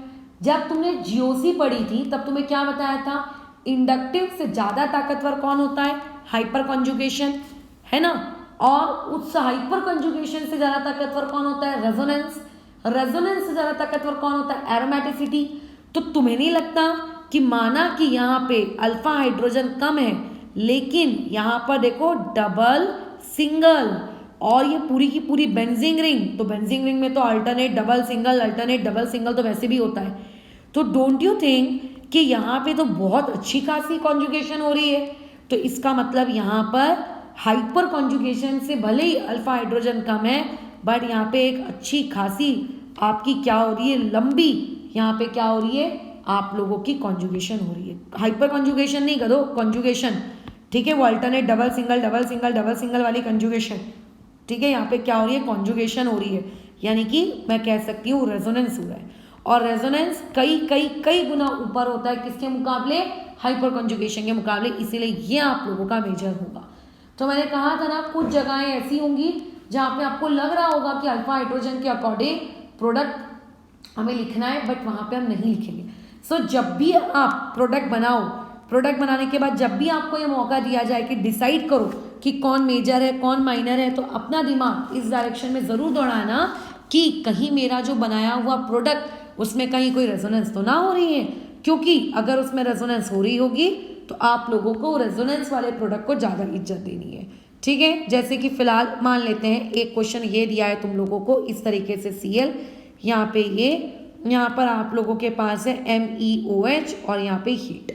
जब तुमने जीओसी पढ़ी थी तब तुम्हें क्या बताया था, इंडक्टिव से ज्यादा ताकतवर कौन होता है, हाइपर कॉन्जुगेशन, है ना। और उस हाइपर कॉन्जुगेशन से ज्यादा ताकतवर कौन होता है, रेजोनेंस। रेजोनेंस से ज्यादा ताकतवर कौन होता है, एरोमेटिसिटी। तो तुम्हें नहीं लगता कि माना कि यहाँ पे अल्फा हाइड्रोजन कम है, लेकिन यहाँ पर देखो डबल सिंगल, और ये पूरी की पूरी बेंजीन रिंग, तो बेंजीन रिंग में तो अल्टरनेट डबल सिंगल तो वैसे भी होता है। तो डोंट यू थिंक कि यहाँ पे तो बहुत अच्छी खासी कॉन्जुगेशन हो रही है। तो इसका मतलब यहाँ पर हाइपर कॉन्जुगेशन से भले ही अल्फा हाइड्रोजन कम है, बट यहाँ पे एक अच्छी खासी आपकी क्या हो रही है, लंबी यहाँ पे क्या हो रही है, आप लोगों की कॉन्जुगेशन हो रही है। हाइपर कॉन्जुगेशन नहीं करो, कॉन्जुगेशन, ठीक है, वो अल्टरनेट डबल सिंगल वाली कॉन्जुगेशन, ठीक है। यहाँ पे क्या हो रही है, कॉन्जुगेशन हो रही है, यानी कि मैं कह सकती हूँ रेजोनेंस हो रहा है। और रेजोनेंस कई गुना ऊपर होता है किसके मुकाबले, हाइपर कॉन्जुगेशन के मुकाबले। इसीलिए ये आप लोगों का मेजर होगा। तो मैंने कहा था ना, कुछ जगहें ऐसी होंगी जहाँ पे आपको लग रहा होगा कि अल्फा हाइड्रोजन के अकॉर्डिंग प्रोडक्ट हमें लिखना है, बट वहाँ पे हम नहीं लिखेंगे। सो जब भी आप प्रोडक्ट बनाओ, प्रोडक्ट बनाने के बाद जब भी आपको ये मौका दिया जाए कि डिसाइड करो कि कौन मेजर है कौन माइनर है, तो अपना दिमाग इस डायरेक्शन में ज़रूर दौड़ाना कि कहीं मेरा जो बनाया हुआ प्रोडक्ट उसमें कहीं कोई रेजोनेंस तो ना हो रही है। क्योंकि अगर उसमें रेजोनेंस हो रही होगी तो आप लोगों को रेजोनेंस वाले प्रोडक्ट को ज़्यादा इज्जत देनी है, ठीक है। जैसे कि फिलहाल मान लेते हैं एक क्वेश्चन ये दिया है तुम लोगों को इस तरीके से, Cl यहाँ पे यहाँ पर आप लोगों के पास है MeOH और यहाँ पे हीट।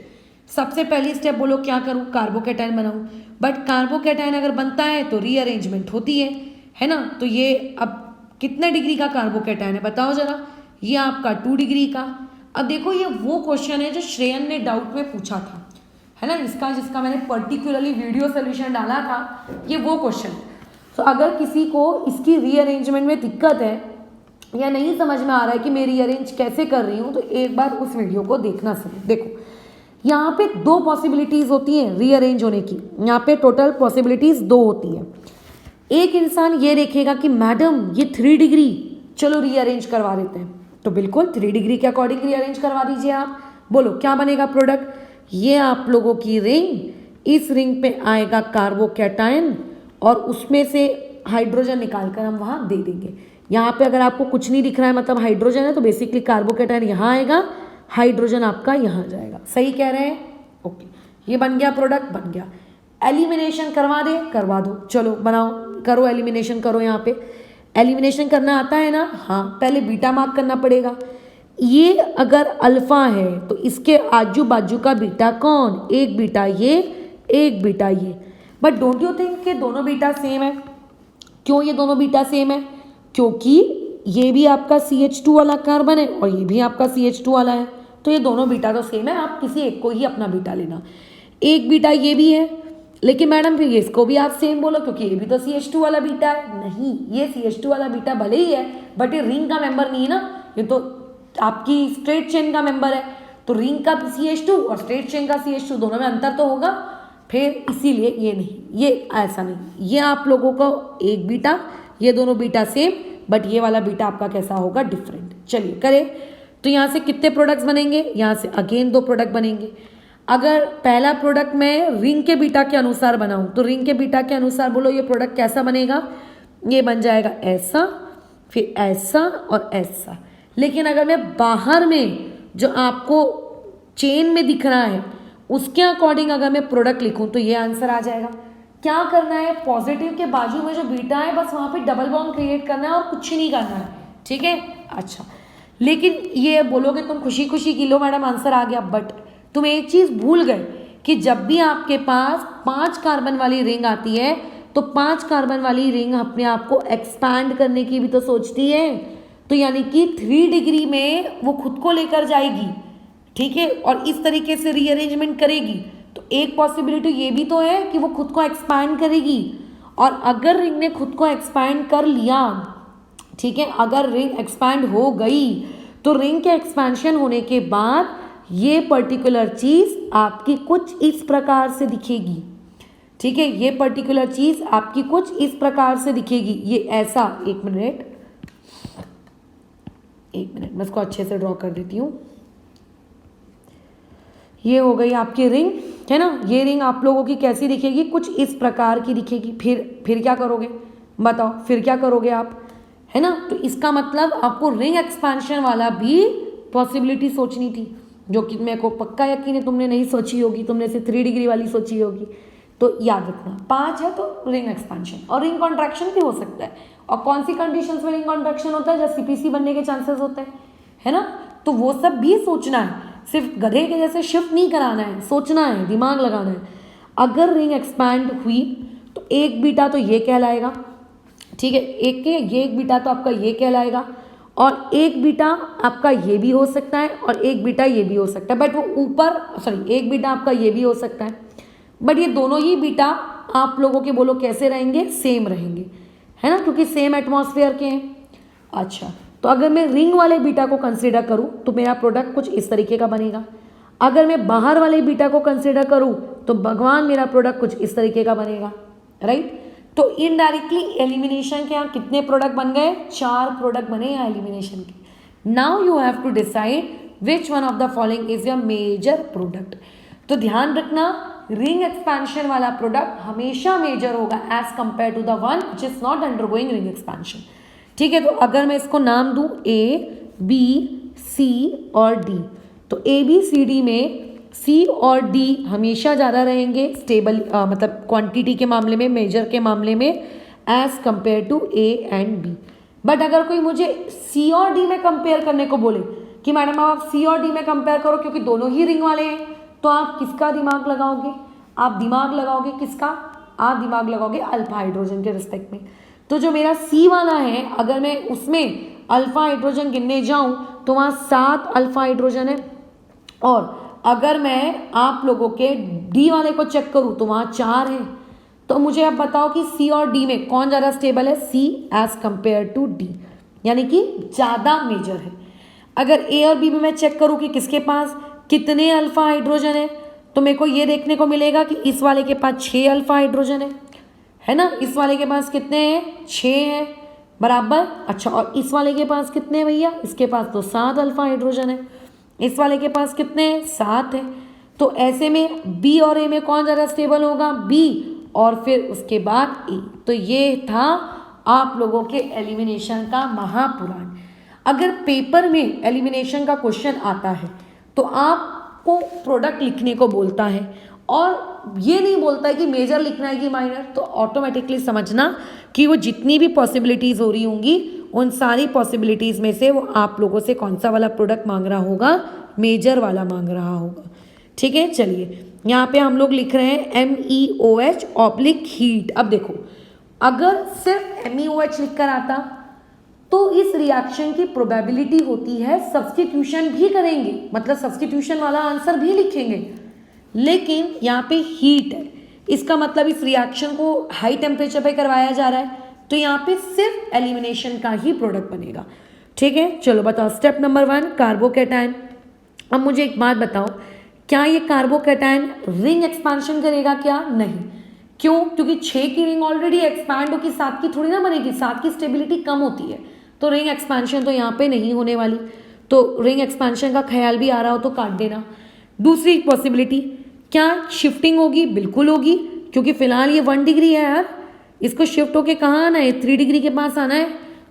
सबसे पहली स्टेप बोलो क्या करूँ, कार्बोकेटाइन बनाऊँ। बट कार्बोकेटाइन अगर बनता है तो रीअरेंजमेंट होती है ना। तो ये अब कितने डिग्री का कार्बोकेटाइन है बताओ जरा, ये आपका 2 डिग्री का। अब देखो ये वो क्वेश्चन है जो श्रेयन ने डाउट में पूछा था, है ना, इसका जिसका मैंने पर्टिकुलरली वीडियो सोल्यूशन डाला था, ये वो क्वेश्चन। तो अगर किसी को इसकी रीअरेंजमेंट में दिक्कत है या नहीं समझ में आ रहा है कि मैं रीअरेंज कैसे कर रही हूँ, तो एक बार उस वीडियो को देखना सही। देखो यहाँ पे 2 पॉसिबिलिटीज़ होती हैं रीअरेंज होने की, यहाँ पे टोटल पॉसिबिलिटीज़ 2 होती हैं। एक इंसान ये देखेगा कि मैडम ये 3 डिग्री, चलो रीअरेंज करवा देते हैं, तो बिल्कुल 3 डिग्री के अकॉर्डिंग रीअरेंज करवा दीजिए आप। बोलो क्या बनेगा प्रोडक्ट? ये आप लोगों की रिंग, इस रिंग पे आएगा कार्बोकैटायन और उसमें से हाइड्रोजन निकाल कर हम वहाँ दे देंगे। यहाँ पे अगर आपको कुछ नहीं दिख रहा है मतलब हाइड्रोजन है, तो बेसिकली कार्बोकैटायन यहाँ आएगा, हाइड्रोजन आपका यहाँ जाएगा। सही कह रहे हैं? ओके, ये बन गया प्रोडक्ट, बन गया। एलिमिनेशन करवा दे, करवा दो, चलो बनाओ, करो एलिमिनेशन करो। यहाँ पे एलिमिनेशन करना आता है ना? हाँ, पहले बीटा मार्क करना पड़ेगा। ये अगर अल्फा है तो इसके आजू बाजू का बीटा कौन? एक बीटा ये, एक बीटा ये। बट डोंट यू थिंक कि दोनों बीटा सेम है? क्यों ये दोनों बीटा सेम है? क्योंकि ये भी आपका CH2 वाला कार्बन है और ये भी आपका CH2 वाला है, तो ये दोनों बीटा तो सेम है। आप किसी एक को ही अपना बीटा लेना। एक बीटा ये भी है, लेकिन मैडम फिर इसको भी आप सेम बोलो क्योंकि ये भी तो CH2 वाला बीटा है। नहीं, ये CH2 वाला बीटा भले ही है बट ये रिंग का मेंबर नहीं है ना, ये तो आपकी स्ट्रेट चेन का मेंबर है। तो रिंग का CH2 और स्ट्रेट चेन का CH2 दोनों में अंतर तो होगा, फिर इसीलिए ये नहीं, ये ऐसा नहीं। ये आप लोगों को एक बीटा, ये दोनों बीटा सेम, बट ये वाला बीटा आपका कैसा होगा? डिफरेंट। चलिए करें, तो यहाँ से कितने प्रोडक्ट्स बनेंगे? यहाँ से अगेन 2 प्रोडक्ट बनेंगे। अगर पहला प्रोडक्ट मैं रिंग के बीटा के अनुसार बनाऊं तो रिंग के बीटा के अनुसार बोलो ये प्रोडक्ट कैसा बनेगा? ये बन जाएगा ऐसा, फिर ऐसा और ऐसा। लेकिन अगर मैं बाहर में जो आपको चेन में दिख रहा है उसके अकॉर्डिंग अगर मैं प्रोडक्ट लिखूं तो ये आंसर आ जाएगा। क्या करना है? पॉजिटिव के बाजू में जो बीटा है बस वहाँ पे डबल बॉन्ड क्रिएट करना है और कुछ नहीं करना है, ठीक है? अच्छा, लेकिन ये बोलोगे तुम खुशी खुशी कि लो मैडम आंसर आ गया, बट तुम एक चीज़ भूल गए कि जब भी आपके पास 5 कार्बन वाली रिंग आती है तो 5 कार्बन वाली रिंग अपने आप को एक्सपैंड करने की भी तो सोचती है। तो यानी कि 3 डिग्री में वो खुद को लेकर जाएगी, ठीक है, और इस तरीके से रीअरेंजमेंट करेगी। तो एक पॉसिबिलिटी ये भी तो है कि वो खुद को एक्सपैंड करेगी। और अगर रिंग ने खुद को एक्सपैंड कर लिया, ठीक है, अगर रिंग एक्सपैंड हो गई तो रिंग के एक्सपेंशन होने के बाद ये पर्टिकुलर चीज़ आपकी कुछ इस प्रकार से दिखेगी, ठीक है, ये पर्टिकुलर चीज़ आपकी कुछ इस प्रकार से दिखेगी। ये ऐसा, एक मिनट मैं इसको अच्छे से ड्रॉ कर देती हूँ। ये हो गई आपकी रिंग, है ना? ये रिंग आप लोगों की कैसी दिखेगी? कुछ इस प्रकार की दिखेगी। फिर क्या करोगे बताओ? फिर क्या करोगे आप, है ना? तो इसका मतलब आपको रिंग एक्सपेंशन वाला भी पॉसिबिलिटी सोचनी थी, जो कि मेरे को पक्का यकीन है तुमने नहीं सोची होगी, तुमने सिर्फ 3 डिग्री वाली सोची होगी। तो याद रखना 5 है तो रिंग एक्सपेंशन और रिंग कॉन्ट्रैक्शन भी हो सकता है। और कौन सी कंडीशंस में रिंग कॉन्ट्रैक्शन होता है? जब CPC बनने के चांसेस होते हैं, है ना? तो वो सब भी सोचना है, सिर्फ गधे के जैसे शिफ्ट नहीं कराना है, सोचना है, दिमाग लगाना है। अगर रिंग एक्सपैंड हुई तो एक बीटा तो ये कहलाएगा, ठीक है, एक बीटा तो आपका ये कहलाएगा और एक बीटा आपका ये भी हो सकता है और एक बीटा ये भी हो सकता है, बट वो ऊपर एक बीटा आपका ये भी हो सकता है, बट ये दोनों ही बीटा आप लोगों के बोलो कैसे रहेंगे? सेम रहेंगे, है ना, क्योंकि सेम एटमॉस्फेयर के हैं। अच्छा, तो अगर मैं रिंग वाले बीटा को कंसीडर करूं तो मेरा प्रोडक्ट कुछ इस तरीके का बनेगा। अगर मैं बाहर वाले बीटा को कंसीडर करूं तो भगवान मेरा प्रोडक्ट कुछ इस तरीके का बनेगा, राइट? तो इनडायरेक्टली एलिमिनेशन के यहाँ कितने प्रोडक्ट बन गए? 4 प्रोडक्ट बने यहाँ एलिमिनेशन के। Now you have to decide which one of the following is your major product. तो ध्यान रखना, रिंग एक्सपेंशन वाला प्रोडक्ट हमेशा मेजर होगा as compare to the one which is not undergoing ring expansion, ठीक है? तो अगर मैं इसको नाम दूं A, B, C और D, तो A, B, C, D में C और D हमेशा ज़्यादा रहेंगे स्टेबल, मतलब क्वांटिटी के मामले में, मेजर के मामले में as compare to A and B। But अगर कोई मुझे C और D में कंपेयर करने को बोले कि मैडम आप C और D में कंपेयर करो क्योंकि दोनों ही रिंग वाले हैं, तो आप किसका दिमाग लगाओगे? आप दिमाग लगाओगे किसका? आप दिमाग लगाओगे अल्फा हाइड्रोजन के रिस्पेक्ट में। तो जो मेरा C वाला है, अगर मैं उसमें अल्फा हाइड्रोजन गिनने जाऊं तो वहाँ 7 अल्फा हाइड्रोजन है, और अगर मैं आप लोगों के D वाले को चेक करूं तो वहाँ 4 है। तो मुझे अब बताओ कि सी और डी में कौन ज़्यादा स्टेबल है? सी एज कंपेयर टू डी, यानी कि ज़्यादा मेजर है। अगर ए और बी में मैं चेक करूँ कि किसके पास कितने अल्फा हाइड्रोजन है, तो मेरे को ये देखने को मिलेगा कि इस वाले के पास 6 अल्फा हाइड्रोजन है ना। इस वाले के पास कितने हैं? 6 हैं, बराबर। अच्छा, और इस वाले के पास कितने हैं भैया? इसके पास तो 7 अल्फा हाइड्रोजन है। इस वाले के पास कितने हैं? 7 है। तो ऐसे में बी और ए में कौन ज़्यादा स्टेबल होगा? बी, और फिर उसके बाद ए। तो ये था आप लोगों के एलिमिनेशन का महापुराण। अगर पेपर में एलिमिनेशन का क्वेश्चन आता है तो आपको प्रोडक्ट लिखने को बोलता है और ये नहीं बोलता है कि मेजर लिखना है कि माइनर, तो ऑटोमेटिकली समझना कि वो जितनी भी पॉसिबिलिटीज़ हो रही होंगी उन सारी पॉसिबिलिटीज़ में से वो आप लोगों से कौन सा वाला प्रोडक्ट मांग रहा होगा? मेजर वाला मांग रहा होगा। ठीक है, चलिए यहाँ पे हम लोग लिख रहे हैं MEOH ऑब्लिक हीट। अब देखो, अगर सिर्फ MEOH लिख कर आता तो इस रिएक्शन की प्रोबेबिलिटी होती है सब्स्टिट्यूशन भी करेंगे, मतलब सब्स्टिट्यूशन वाला आंसर भी लिखेंगे, लेकिन यहाँ पे हीट है, इसका मतलब इस रिएक्शन को हाई टेम्परेचर पे करवाया जा रहा है, तो यहाँ पे सिर्फ एलिमिनेशन का ही प्रोडक्ट बनेगा। ठीक है, चलो बताओ स्टेप नंबर 1 कार्बोकैटायन। अब मुझे एक बात बताओ, क्या ये कार्बोकैटायन रिंग एक्सपांशन करेगा? क्या नहीं। क्यों? क्योंकि 6 की रिंग ऑलरेडी एक्सपैंड होगी, 7 की थोड़ी ना बनेगी, 7 की स्टेबिलिटी कम होती है, तो रिंग एक्सपांशन तो यहाँ पे नहीं होने वाली। तो रिंग एक्सपांशन का ख्याल भी आ रहा हो तो काट देना। दूसरी पॉसिबिलिटी, क्या शिफ्टिंग होगी? बिल्कुल होगी, क्योंकि फिलहाल ये 1 डिग्री है यार, इसको शिफ्ट होके कहाँ आना है? 3 डिग्री के पास आना है।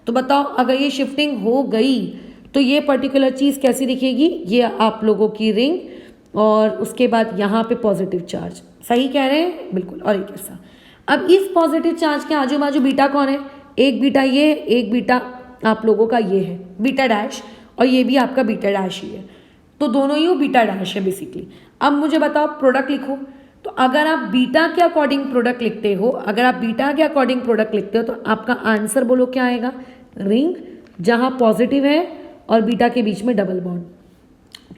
तो बताओ अगर ये शिफ्टिंग हो गई तो ये पर्टिकुलर चीज़ कैसी दिखेगी? ये आप लोगों की रिंग, और उसके बाद यहाँ पे पॉजिटिव चार्ज। सही कह रहे हैं, बिल्कुल। और एक ऐसा, अब इस पॉजिटिव चार्ज के आजू बाजू बीटा कौन है? एक बीटा ये है, एक बीटा आप लोगों का ये है बीटा डैश, और ये भी आपका बीटा डैश ही है, तो दोनों ही बीटा डैश है बेसिकली। अब मुझे बताओ प्रोडक्ट लिखो, तो अगर आप बीटा के अकॉर्डिंग प्रोडक्ट लिखते हो, अगर आप बीटा के अकॉर्डिंग प्रोडक्ट लिखते हो तो आपका आंसर बोलो क्या आएगा? रिंग जहाँ पॉजिटिव है और बीटा के बीच में डबल बॉन्ड।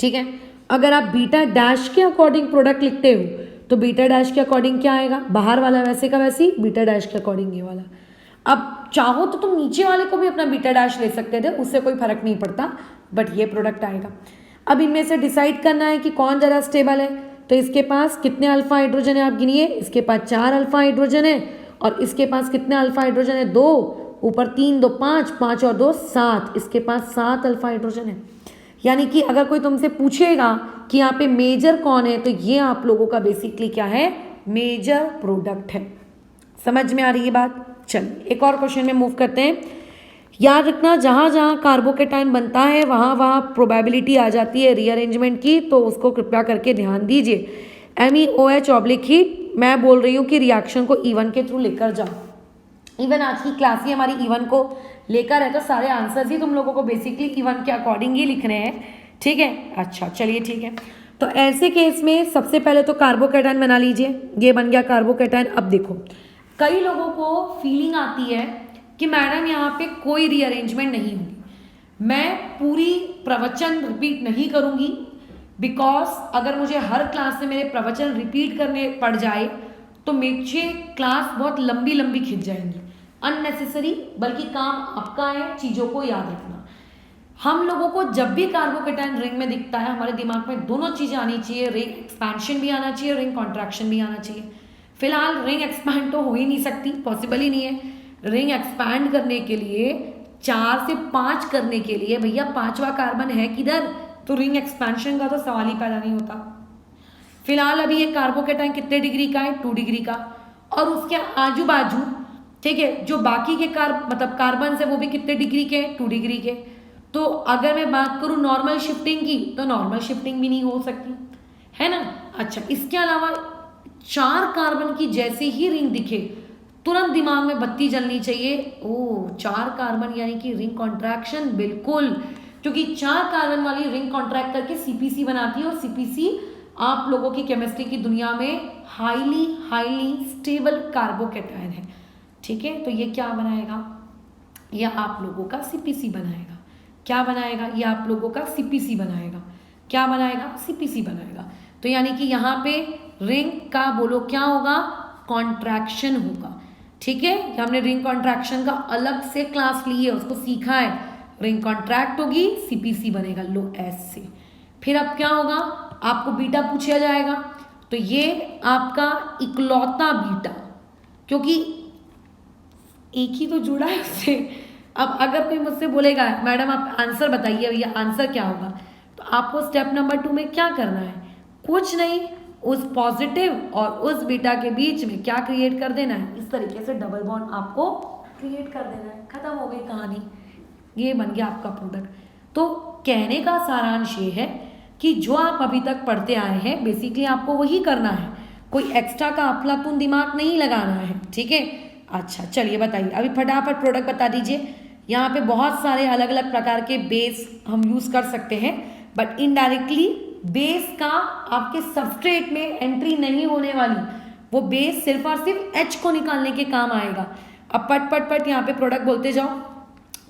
ठीक है, अगर आप बीटा डैश के अकॉर्डिंग प्रोडक्ट लिखते हो तो बीटा डैश के अकॉर्डिंग क्या आएगा? बाहर वाला वैसे का वैसी, बीटा डैश के अकॉर्डिंग ये वाला। अब चाहो तो तुम नीचे वाले को भी अपना बीटा डैश ले सकते थे, उससे कोई फर्क नहीं पड़ता, बट ये प्रोडक्ट आएगा। अब इनमें से डिसाइड करना है कि कौन ज़्यादा स्टेबल है, तो इसके पास कितने अल्फा हाइड्रोजन है आप गिनिए। इसके पास 4 अल्फा हाइड्रोजन है, और इसके पास कितने अल्फा हाइड्रोजन है? 2, ऊपर 3, 2 5, 5 और 2 7, इसके पास 7 अल्फा हाइड्रोजन है। यानी कि अगर कोई तुमसे पूछेगा कि यहाँ पे मेजर कौन है, तो ये आप लोगों का बेसिकली क्या है? मेजर प्रोडक्ट है। समझ में आ रही है बात? चलिए एक और क्वेश्चन में मूव करते हैं। याद रखना, जहाँ जहाँ कार्बोकैटायन बनता है वहाँ वहाँ प्रोबेबिलिटी आ जाती है रीअरेंजमेंट की, तो उसको कृपया करके ध्यान दीजिए। MEOH ऑब्लिक हीट, मैं बोल रही हूँ कि रिएक्शन को E1 के थ्रू लेकर जाओ। इवन आज की क्लास ही हमारी E1 को लेकर है, तो सारे आंसर्स ही तुम लोगों को बेसिकली E1 के अकॉर्डिंग ही लिखने हैं। ठीक है, अच्छा चलिए ठीक है। तो ऐसे केस में सबसे पहले तो कार्बोकैटायन बना लीजिए, ये बन गया कार्बोकैटायन। अब देखो, कई लोगों को फीलिंग आती है कि मैडम यहाँ पे कोई रीअरेंजमेंट नहीं होगी। मैं पूरी प्रवचन रिपीट नहीं करूँगी, बिकॉज अगर मुझे हर क्लास में मेरे प्रवचन रिपीट करने पड़ जाए तो मुझे क्लास बहुत लंबी लंबी खिंच जाएंगी, अननेसेसरी। बल्कि काम आपका है चीज़ों को याद रखना। हम लोगों को जब भी कार्बोकैटायन रिंग में दिखता है, हमारे दिमाग में दोनों चीज़ें आनी चाहिए, रिंग एक्सपेंशन भी आना चाहिए, रिंग कॉन्ट्रैक्शन भी आना चाहिए। फिलहाल रिंग एक्सपैंड तो हो ही नहीं सकती, पॉसिबल ही नहीं है। रिंग एक्सपैंड करने के लिए 4 से 5 करने के लिए भैया 5वां कार्बन है किधर? तो रिंग एक्सपेंशन का तो सवाल ही पैदा नहीं होता। फिलहाल अभी ये कार्बोकैटायन कितने डिग्री का है? 2 डिग्री का, और उसके आजू बाजू ठीक है जो बाकी के कार्बन है वो भी कितने डिग्री के हैं? 2 डिग्री के। तो अगर मैं बात करूँ नॉर्मल शिफ्टिंग की, तो नॉर्मल शिफ्टिंग भी नहीं हो सकती, है ना। अच्छा, इसके अलावा 4 कार्बन की जैसे ही रिंग दिखे तुरंत दिमाग में बत्ती जलनी चाहिए, ओह 4 कार्बन यानी कि रिंग कॉन्ट्रैक्शन। बिल्कुल, क्योंकि 4 कार्बन वाली रिंग कॉन्ट्रैक्ट करके CPC बनाती है, और CPC आप लोगों की केमिस्ट्री की दुनिया में हाईली स्टेबल कार्बोकैटायन है। ठीक है, तो ये क्या बनाएगा? यह आप लोगों का CPC बनाएगा। क्या बनाएगा? ये आप लोगों का CPC बनाएगा। क्या बनाएगा? CPC बनाएगा। तो यानी कि यहाँ पे रिंग का बोलो क्या होगा? कॉन्ट्रैक्शन होगा। ठीक है, हमने रिंग कॉन्ट्रैक्शन का अलग से क्लास ली है, उसको सीखा है। रिंग कॉन्ट्रैक्ट होगी, सीपीसी बनेगा लो एस से। फिर अब क्या होगा, आपको बीटा पूछा जाएगा, तो ये आपका इकलौता बीटा, क्योंकि एक ही तो जुड़ा है उससे। अब अगर कोई मुझसे बोलेगा मैडम आप आंसर बताइए, भैया आंसर क्या होगा, तो आपको स्टेप नंबर 2 में क्या करना है, कुछ नहीं, उस पॉजिटिव और उस बीटा के बीच में क्या क्रिएट कर देना है, इस तरीके से डबल बॉन्ड आपको क्रिएट कर देना है। खत्म हो गई कहानी, ये बन गया आपका प्रोडक्ट। तो कहने का सारांश ये है कि जो आप अभी तक पढ़ते आए हैं बेसिकली आपको वही करना है, कोई एक्स्ट्रा का अफलातून दिमाग नहीं लगाना है। ठीक है, अच्छा चलिए बताइए, अभी फटाफट प्रोडक्ट बता दीजिए। यहाँ पे बहुत सारे अलग अलग प्रकार के बेस हम यूज़ कर सकते हैं, बट इनडायरेक्टली बेस का आपके सबस्ट्रेट में एंट्री नहीं होने वाली, वो बेस सिर्फ और सिर्फ एच को निकालने के काम आएगा। अब पट पट पट यहाँ पे प्रोडक्ट बोलते जाओ,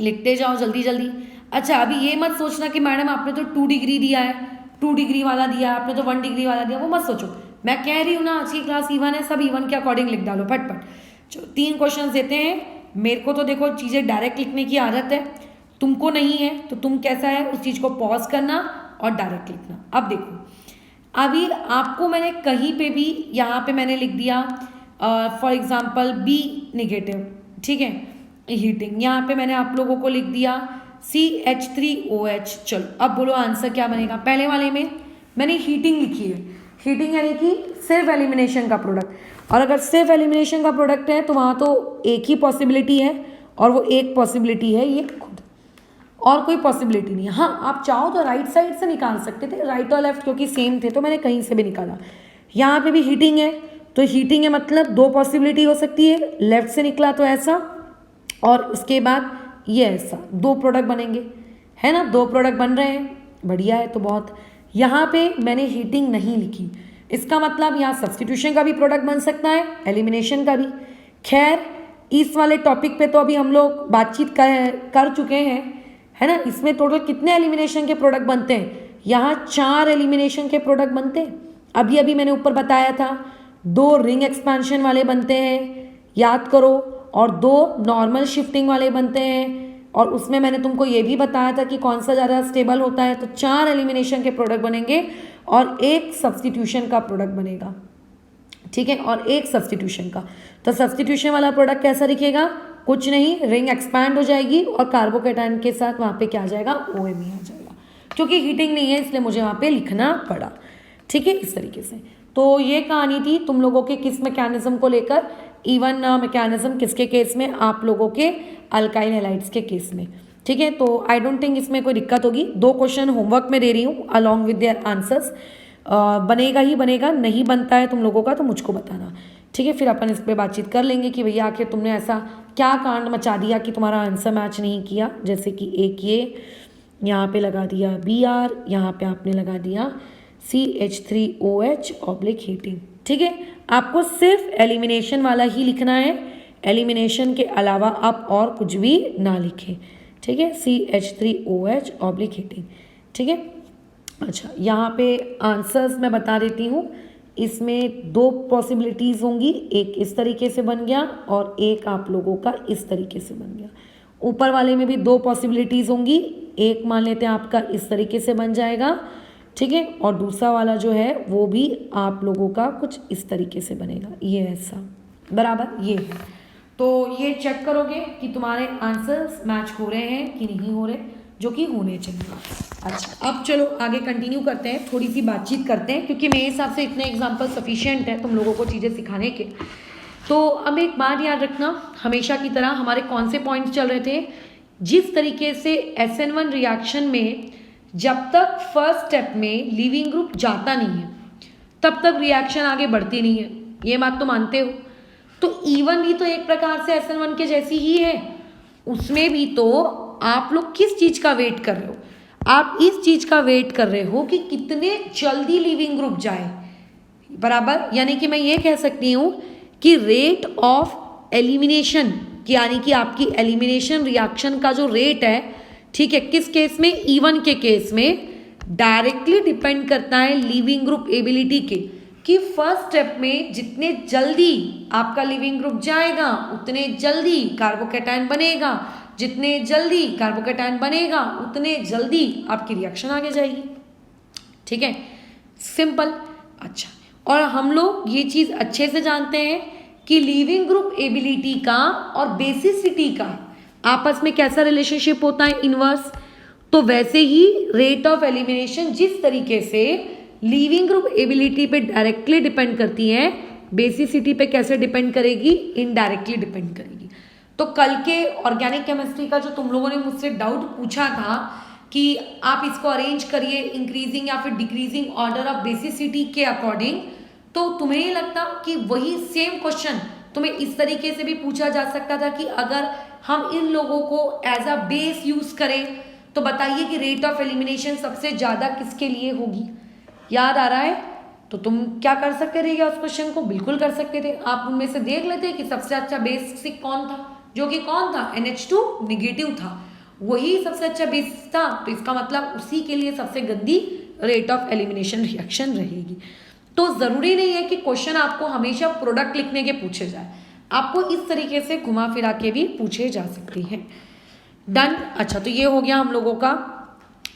लिखते जाओ जल्दी जल्दी। अच्छा, अभी ये मत सोचना कि मैडम आपने तो 2 डिग्री दिया है, 2 डिग्री वाला दिया है, आपने तो 1 डिग्री वाला दिया, वो मत सोचो। मैं कह रही हूँ ना, आज की क्लास इवन है, सब इवन के अकॉर्डिंग लिख डालो फटफट। 3 क्वेश्चन देते हैं, मेरे को तो देखो चीज़ें डायरेक्ट लिखने की आदत है, तुमको नहीं है, तो तुम कैसा है उस चीज़ को पॉज करना और डायरेक्ट लिखना। अब देखो, अभी आपको मैंने कहीं पे भी यहाँ पे मैंने लिख दिया फॉर एग्जांपल बी नेगेटिव, ठीक है, हीटिंग, यहाँ पे मैंने आप लोगों को लिख दिया CH3OH। चलो अब बोलो आंसर क्या बनेगा। पहले वाले में मैंने हीटिंग लिखी है, हीटिंग यानी कि सिर्फ एलिमिनेशन का प्रोडक्ट, और अगर सिर्फ एलिमिनेशन का प्रोडक्ट है तो वहाँ तो एक ही पॉसिबिलिटी है, और वो एक पॉसिबिलिटी है ये खुद, और कोई पॉसिबिलिटी नहीं है। हाँ, आप चाहो तो राइट साइड से निकाल सकते थे, राइट और लेफ्ट क्योंकि सेम थे तो मैंने कहीं से भी निकाला। यहाँ पे भी हीटिंग है, तो हीटिंग है मतलब 2 पॉसिबिलिटी हो सकती है, लेफ्ट से निकला तो ऐसा, और इसके बाद ये ऐसा, 2 प्रोडक्ट बनेंगे, है ना, 2 प्रोडक्ट बन रहे हैं, बढ़िया है। तो बहुत, यहाँ पे मैंने हीटिंग नहीं लिखी, इसका मतलब यहाँ सब्स्टिट्यूशन का भी प्रोडक्ट बन सकता है, एलिमिनेशन का भी। खैर, इस वाले टॉपिक पे तो अभी हम लोग बातचीत कर चुके हैं, है ना। इसमें टोटल कितने एलिमिनेशन के प्रोडक्ट बनते हैं, यहाँ 4 एलिमिनेशन के प्रोडक्ट बनते हैं। अभी अभी मैंने ऊपर बताया था 2 रिंग एक्सपेंशन वाले बनते हैं, याद करो, और 2 नॉर्मल शिफ्टिंग वाले बनते हैं, और उसमें मैंने तुमको ये भी बताया था कि कौन सा ज़्यादा स्टेबल होता है। तो 4 एलिमिनेशन के प्रोडक्ट बनेंगे और 1 सब्स्टिट्यूशन का प्रोडक्ट बनेगा, ठीक है, और 1 सब्स्टिट्यूशन का। तो सब्स्टिट्यूशन वाला प्रोडक्ट कैसा दिखेगा, कुछ नहीं, रिंग एक्सपैंड हो जाएगी और कार्बोकेटायन के साथ वहाँ पे क्या आ जाएगा, OMe आ जाएगा। क्योंकि हीटिंग नहीं है इसलिए मुझे वहाँ पे लिखना पड़ा, ठीक है, इस तरीके से। तो ये कहानी थी तुम लोगों के किस मैकेनिज्म को लेकर, इवन मैकेनिज्म किसके केस में, आप लोगों के अल्काइल हैलाइड्स के केस में, ठीक है। तो आई डोंट थिंक इसमें कोई दिक्कत होगी। 2 क्वेश्चन होमवर्क में दे रही हूँ अलॉन्ग विद देयर आंसर्स, बनेगा ही बनेगा, नहीं बनता है तुम लोगों का तो मुझको बताना, ठीक है। फिर अपन इस पर बातचीत कर लेंगे कि भैया आखिर तुमने ऐसा क्या कांड मचा दिया कि तुम्हारा आंसर मैच नहीं किया। जैसे कि एक ये यहाँ पे लगा दिया Br, यहाँ पे आपने लगा दिया CH3OH ऑब्लिक हीटिंग, ठीक है। आपको सिर्फ एलिमिनेशन वाला ही लिखना है, एलिमिनेशन के अलावा आप और कुछ भी ना लिखें, ठीक है, CH3OH ऑब्लिक हीटिंग, ठीक है। अच्छा, यहाँ पे आंसर्स मैं बता देती हूँ, इसमें 2 पॉसिबिलिटीज़ होंगी, एक इस तरीके से बन गया और एक आप लोगों का इस तरीके से बन गया। ऊपर वाले में भी 2 पॉसिबिलिटीज़ होंगी, एक मान लेते हैं आपका इस तरीके से बन जाएगा, ठीक है, और दूसरा वाला जो है वो भी आप लोगों का कुछ इस तरीके से बनेगा, ये ऐसा, बराबर, ये है। तो ये चेक करोगे कि तुम्हारे आंसर्स मैच हो रहे हैं कि नहीं हो रहे, जो कि होने चाहिए। अच्छा, अब चलो आगे कंटिन्यू करते हैं, थोड़ी सी बातचीत करते हैं, क्योंकि मेरे हिसाब से इतने एग्जाम्पल सफिशिएंट है तुम लोगों को चीज़ें सिखाने के। तो अब एक बात याद रखना, हमेशा की तरह हमारे कौन से पॉइंट्स चल रहे थे, जिस तरीके से SN1 रिएक्शन में जब तक फर्स्ट स्टेप में लीविंग ग्रुप जाता नहीं है तब तक रिएक्शन आगे बढ़ती नहीं है, ये बात तो मानते हो। तो E1 भी तो एक प्रकार से SN1 के जैसी ही है, उसमें भी तो आप लोग किस चीज़ का वेट कर रहे हो, आप इस चीज़ का वेट कर रहे हो कि कितने जल्दी लीविंग ग्रुप जाए, बराबर। यानी कि मैं ये कह सकती हूँ कि रेट ऑफ एलिमिनेशन, यानी कि आपकी एलिमिनेशन रिएक्शन का जो रेट है, ठीक है, किस केस में, E1 के केस में डायरेक्टली डिपेंड करता है लीविंग ग्रुप एबिलिटी के, कि फर्स्ट स्टेप में जितने जल्दी आपका लिविंग ग्रुप जाएगा उतने जल्दी कार्बोकैटायन बनेगा, जितने जल्दी कार्बोकैटायन बनेगा उतने जल्दी आपकी रिएक्शन आगे जाएगी। ठीक है, सिंपल। अच्छा, और हम लोग ये चीज़ अच्छे से जानते हैं कि लिविंग ग्रुप एबिलिटी का और बेसिसिटी का आपस में कैसा रिलेशनशिप होता है, इनवर्स। तो वैसे ही रेट ऑफ एलिमिनेशन जिस तरीके से लिविंग ग्रुप एबिलिटी पे डायरेक्टली डिपेंड करती है, बेसिसिटी पे कैसे डिपेंड करेगी, इनडायरेक्टली डिपेंड करेगी। तो कल के ऑर्गेनिक केमिस्ट्री का जो तुम लोगों ने मुझसे डाउट पूछा था कि आप इसको अरेंज करिए इंक्रीजिंग या फिर डिक्रीजिंग ऑर्डर ऑफ बेसिसिटी के अकॉर्डिंग, तो तुम्हें ये लगता कि वही सेम क्वेश्चन तुम्हें इस तरीके से भी पूछा जा सकता था कि अगर हम इन लोगों को एज अ बेस यूज करें तो बताइए कि रेट ऑफ एलिमिनेशन सबसे ज़्यादा किसके लिए होगी। याद आ रहा है? तो तुम क्या कर सकते थे, या उस क्वेश्चन को बिल्कुल कर सकते थे। आप उनमें से देख लेते कि सबसे अच्छा बेसिक कौन था, जो कि कौन था, NH2 नेगेटिव था, वही सबसे अच्छा बेस था। तो इसका मतलब उसी के लिए सबसे गंदी रेट ऑफ एलिमिनेशन रिएक्शन रहेगी। तो ज़रूरी नहीं है कि क्वेश्चन आपको हमेशा प्रोडक्ट लिखने के पूछे जाए, आपको इस तरीके से घुमा फिरा के भी पूछे जा सकते हैं। डन। अच्छा, तो ये हो गया हम लोगों का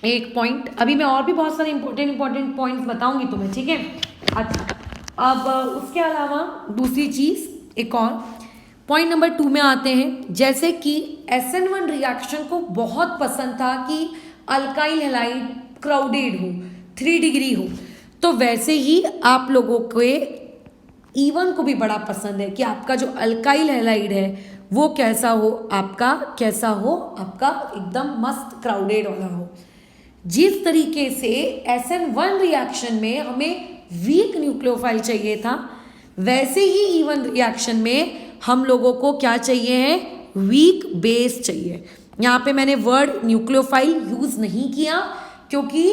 एक पॉइंट। अभी मैं और भी बहुत सारे इंपॉर्टेंट पॉइंट्स बताऊंगी तुम्हें, ठीक है। अच्छा, अब उसके अलावा दूसरी चीज़, एक और पॉइंट नंबर 2 में आते हैं। जैसे कि SN1 रिएक्शन को बहुत पसंद था कि अल्काइल हैलाइड क्राउडेड हो, 3 डिग्री हो, तो वैसे ही आप लोगों के E1 को भी बड़ा पसंद है कि आपका जो अल्काइल हैलाइड है वो कैसा हो, आपका एकदम मस्त क्राउडेड वाला हो। जिस तरीके से SN1 रिएक्शन में हमें वीक न्यूक्लियोफाइल चाहिए था, वैसे ही E1 रिएक्शन में हम लोगों को क्या चाहिए है, वीक बेस चाहिए। यहाँ पे मैंने वर्ड न्यूक्लियोफाइल यूज नहीं किया क्योंकि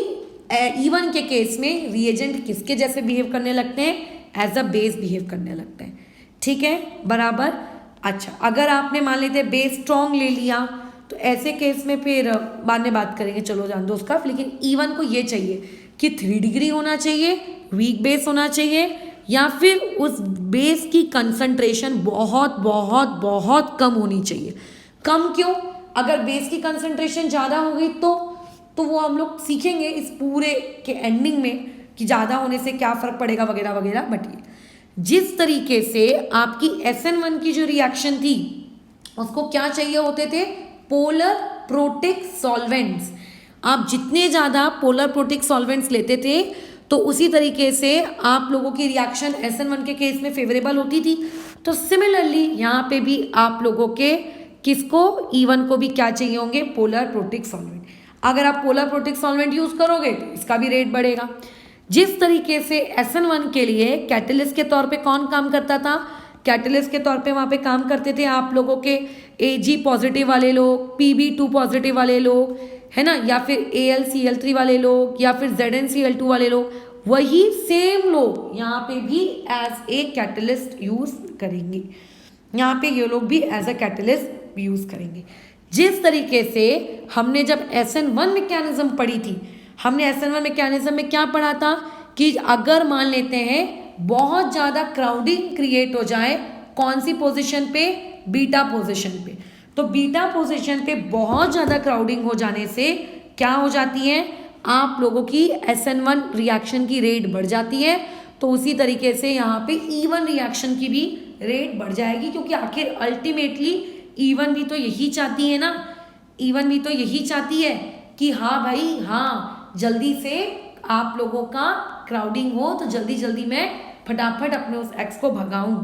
E1 के केस में रिएजेंट किसके जैसे बिहेव करने लगते हैं, एज अ बेस बिहेव करने लगते हैं। ठीक है, बराबर। अच्छा, अगर आपने मान लेते बेस स्ट्रॉन्ग ले लिया तो ऐसे केस में फिर बाद में बात करेंगे, चलो जान दो उसका। लेकिन E1 को ये चाहिए कि 3 डिग्री होना चाहिए, वीक बेस होना चाहिए, या फिर उस बेस की कंसंट्रेशन बहुत बहुत बहुत कम होनी चाहिए। कम क्यों? अगर बेस की कंसंट्रेशन ज़्यादा हो गई तो वो हम लोग सीखेंगे इस पूरे के एंडिंग में कि ज़्यादा होने से क्या फ़र्क पड़ेगा वगैरह वगैरह। बट ये जिस तरीके से आपकी SN1 की जो रिएक्शन थी उसको क्या चाहिए होते थे, पोलर प्रोटिक सॉल्वेंट्स। आप जितने ज़्यादा पोलर प्रोटिक सॉल्वेंट्स लेते थे तो उसी तरीके से आप लोगों की रिएक्शन SN1 के केस में फेवरेबल होती थी। तो सिमिलरली यहाँ पे भी आप लोगों के किसको, E1 को भी क्या चाहिए होंगे, पोलर प्रोटिक सॉल्वेंट। अगर आप पोलर प्रोटिक सॉल्वेंट यूज़ करोगे तो इसका भी रेट बढ़ेगा। जिस तरीके से SN1 के लिए कैटलिस्ट के तौर पे कौन काम करता था, कैटलिस्ट के तौर पे वहाँ पे काम करते थे आप लोगों के Ag पॉजिटिव वाले लोग, Pb2 पॉजिटिव वाले लोग, है ना, या फिर AlCl3 वाले लोग, या फिर ZnCl2 वाले लोग। वही सेम लोग यहाँ पे भी एज ए कैटलिस्ट यूज करेंगे, यहाँ पे ये लोग भी एज अ कैटलिस्ट यूज करेंगे। जिस तरीके से हमने जब SN1 मैकेनिज्म पढ़ी थी, हमने SN1 मैकेनिज्म में क्या पढ़ा था कि अगर मान लेते हैं बहुत ज़्यादा क्राउडिंग क्रिएट हो जाए, कौन सी पोजीशन पे, बीटा पोजीशन पे, तो बीटा पोजीशन पे बहुत ज़्यादा क्राउडिंग हो जाने से क्या हो जाती है, आप लोगों की SN1 रिएक्शन की रेट बढ़ जाती है। तो उसी तरीके से यहाँ पे E1 रिएक्शन की भी रेट बढ़ जाएगी, क्योंकि आखिर अल्टीमेटली E1 भी तो यही चाहती है ना, E1 भी तो यही चाहती है कि हाँ भाई, हाँ जल्दी से आप लोगों का क्राउडिंग हो तो जल्दी जल्दी मैं फटाफट अपने उस एक्स को भगाऊं।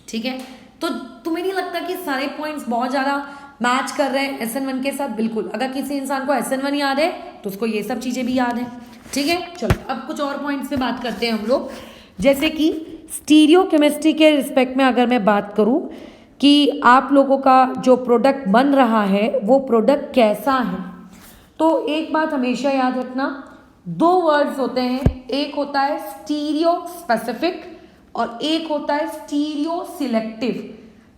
ठीक है, तो तुम्हें नहीं लगता कि सारे पॉइंट्स बहुत ज़्यादा मैच कर रहे हैं SN1 के साथ? बिल्कुल। अगर किसी इंसान को SN1 याद है तो उसको ये सब चीज़ें भी याद है। ठीक है, चलो अब कुछ और पॉइंट्स पे बात करते हैं हम लोग। जैसे कि स्टीरियो केमिस्ट्री के रिस्पेक्ट में अगर मैं बात करूँ कि आप लोगों का जो प्रोडक्ट बन रहा है वो प्रोडक्ट कैसा है, तो एक बात हमेशा याद रखना, 2 वर्ड्स होते हैं, एक होता है स्टीरियो स्पेसिफिक और एक होता है स्टीरियो सिलेक्टिव।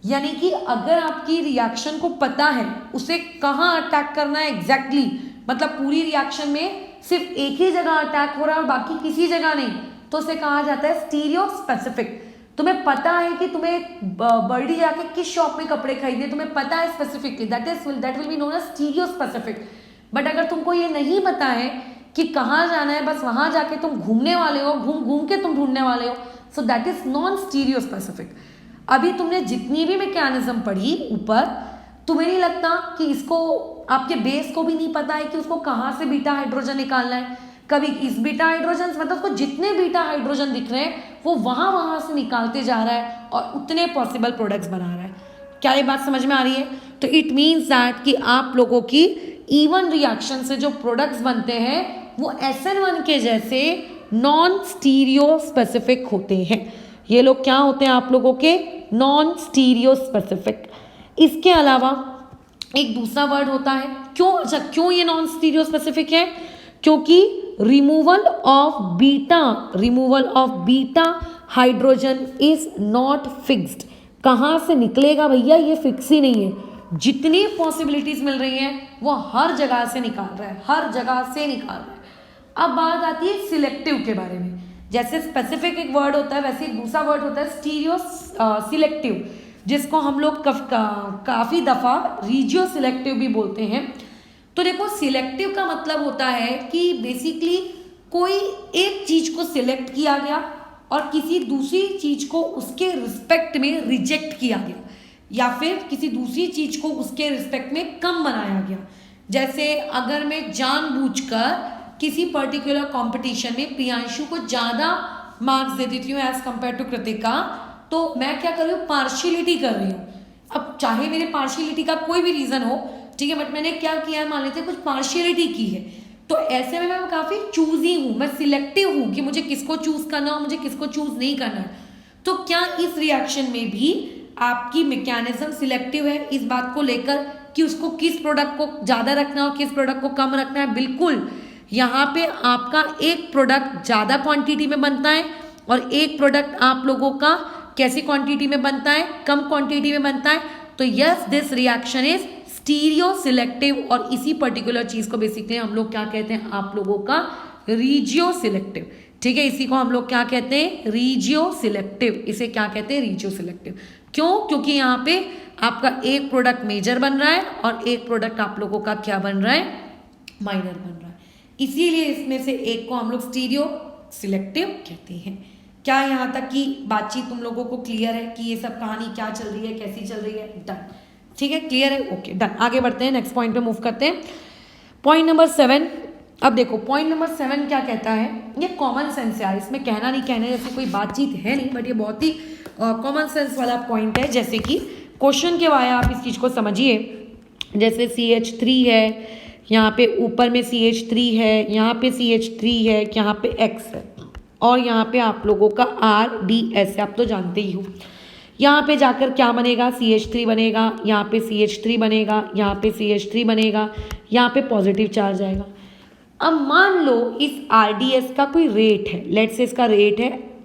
यानी कि अगर आपकी रिएक्शन को पता है उसे कहाँ अटैक करना है एग्जैक्टली, मतलब पूरी रिएक्शन में सिर्फ एक ही जगह अटैक हो रहा है और बाकी किसी जगह नहीं, तो उसे कहा जाता है स्टीरियो स्पेसिफिक। तुम्हें पता है कि तुम्हें बर्डी जाके किस शॉप में कपड़े खरीदने, तुम्हें पता है specifically, that will be known as stereo specific. But अगर तुमको ये नहीं पता है कि कहाँ जाना है, बस वहां जाके तुम घूमने वाले हो, घूम घूम के तुम ढूंढने वाले हो, so that is non stereo specific. अभी तुमने जितनी भी मैकेनिज्म पढ़ी ऊपर, तुम्हें नहीं लगता कि इसको आपके बेस को भी नहीं पता है कि उसको कहाँ से बीटा हाइड्रोजन निकालना है। कभी इस बीटा हाइड्रोजन मतलब उसको जितने बीटा हाइड्रोजन दिख रहे हैं वो वहां से निकालते जा रहा है और उतने पॉसिबल प्रोडक्ट्स बना रहा है। क्या ये बात समझ में आ रही है? तो इट मीन्स दैट कि आप लोगों की इवन रिएक्शन से जो प्रोडक्ट्स बनते हैं वो SN1 के जैसे नॉन स्टीरियो स्पेसिफिक होते हैं। ये लोग क्या होते हैं आप लोगों के? Non stereo specific. इसके अलावा एक दूसरा वर्ड होता है, क्यों ये नॉन स्टीरियो स्पेसिफिक है? क्योंकि removal of beta hydrogen is not fixed. कहाँ से निकलेगा भैया, ये फिक्स ही नहीं है। जितनी पॉसिबिलिटीज मिल रही हैं वो हर जगह से निकाल रहा है, हर जगह से निकाल रहा है। अब बात आती है सिलेक्टिव के बारे में। जैसे स्पेसिफिक एक वर्ड होता है, वैसे एक दूसरा वर्ड होता है स्टीरियो सिलेक्टिव, जिसको हम लोग काफी दफा रीजियो सिलेक्टिव भी बोलते हैं। तो देखो, सिलेक्टिव का मतलब होता है कि बेसिकली कोई एक चीज को सिलेक्ट किया गया और किसी दूसरी चीज को उसके रिस्पेक्ट में रिजेक्ट किया गया, या फिर किसी दूसरी चीज को उसके रिस्पेक्ट में कम बनाया गया। जैसे अगर मैं जानबूझकर किसी पर्टिकुलर कंपटीशन में प्रियांशु को ज्यादा मार्क्स दे देती हूँ एज कंपेयर टू कृतिका, तो मैं क्या कर रही हूँ? पार्शियलिटी कर रही हूँ। अब चाहे मेरे पार्शियलिटी का कोई भी रीजन हो, ठीक है, बट मैंने क्या किया है, मान लेते कुछ पार्शियलिटी की है, तो ऐसे में मैं काफी चूजी हूँ, मैं सिलेक्टिव हूँ कि मुझे किसको चूज करना और मुझे किसको चूज नहीं करना है। तो क्या इस रिएक्शन में भी आपकी मैकेनिज्म सिलेक्टिव है इस बात को लेकर कि उसको किस प्रोडक्ट को ज्यादा रखना है और किस प्रोडक्ट को कम रखना है? बिल्कुल। यहाँ पे आपका एक प्रोडक्ट ज्यादा क्वांटिटी में बनता है और एक प्रोडक्ट आप लोगों का कैसी क्वांटिटी में बनता है? कम क्वांटिटी में बनता है। तो yes, this reaction is stereo selective, और इसी पर्टिकुलर चीज को बेसिकली हम लोग क्या कहते हैं आप लोगों का? Regio selective. ठीक है, इसी को हम लोग क्या कहते हैं? Regio selective. इसे क्या कहते हैं? Regio selective. क्यों? क्योंकि यहाँ पे आपका एक प्रोडक्ट मेजर बन रहा है और एक प्रोडक्ट आप लोगों का क्या बन रहा है? माइनर बन रहा है। इसीलिए इसमें से एक को हम लोग स्टीरियो सिलेक्टिव कहते हैं। क्या यहाँ तक की बातचीत तुम लोगों को क्लियर है कि ये सब कहानी क्या चल रही है, कैसी चल रही है? डन, ठीक है, क्लियर है, ओके, डन। आगे बढ़ते हैं, नेक्स्ट पॉइंट पे मूव करते हैं। Point number 7। अब देखो, पॉइंट नंबर 7 क्या कहता है? ये कॉमन सेंस है, इसमें कहना नहीं कहने जैसी कोई बातचीत है नहीं, बट ये बहुत ही कॉमन सेंस वाला पॉइंट है। जैसे कि क्वेश्चन के वाया आप इस चीज को समझिए। जैसे CH3 है, यहाँ पे ऊपर में CH3 है, यहाँ पे CH3 है, यहाँ पे X है, और यहाँ पे आप लोगों का RDS है, आप तो जानते ही हो। यहाँ पे जाकर क्या बनेगा? CH3 बनेगा, यहाँ पे CH3 बनेगा, यहाँ पे CH3 बनेगा, यहाँ पे पॉजिटिव चार्ज आएगा। अब मान लो इस RDS का कोई रेट है, लेट्स से इसका रेट है।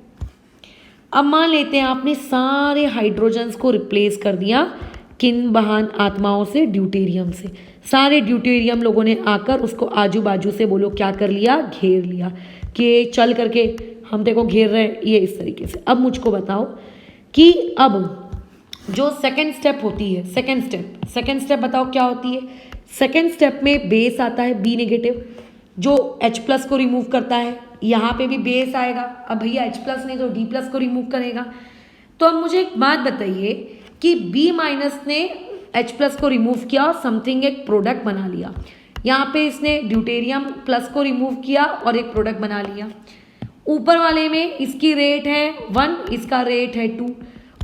अब मान लेते हैं आपने सारे हाइड्रोजन्स को रिप्लेस कर दिया किन महान आत्माओं से? ड्यूटेरियम से। सारे ड्यूटेरियम लोगों ने आकर उसको आजू बाजू से बोलो क्या कर लिया? घेर लिया, कि चल करके हम देखो घेर रहे हैं, ये इस तरीके से। अब मुझको बताओ कि अब जो सेकेंड स्टेप होती है, सेकेंड स्टेप बताओ क्या होती है? सेकेंड स्टेप में बेस आता है B नेगेटिव, जो H+ को रिमूव करता है। यहाँ पे भी बेस आएगा। अब भैया H+ नहीं तो D+ को रिमूव करेगा। तो अब मुझे एक बात बताइए कि B- ने H+ को रिमूव किया और समथिंग एक प्रोडक्ट बना लिया। यहाँ पे इसने ड्यूटेरियम प्लस को रिमूव किया और एक प्रोडक्ट बना लिया। ऊपर वाले में इसकी रेट है 1, इसका रेट है 2।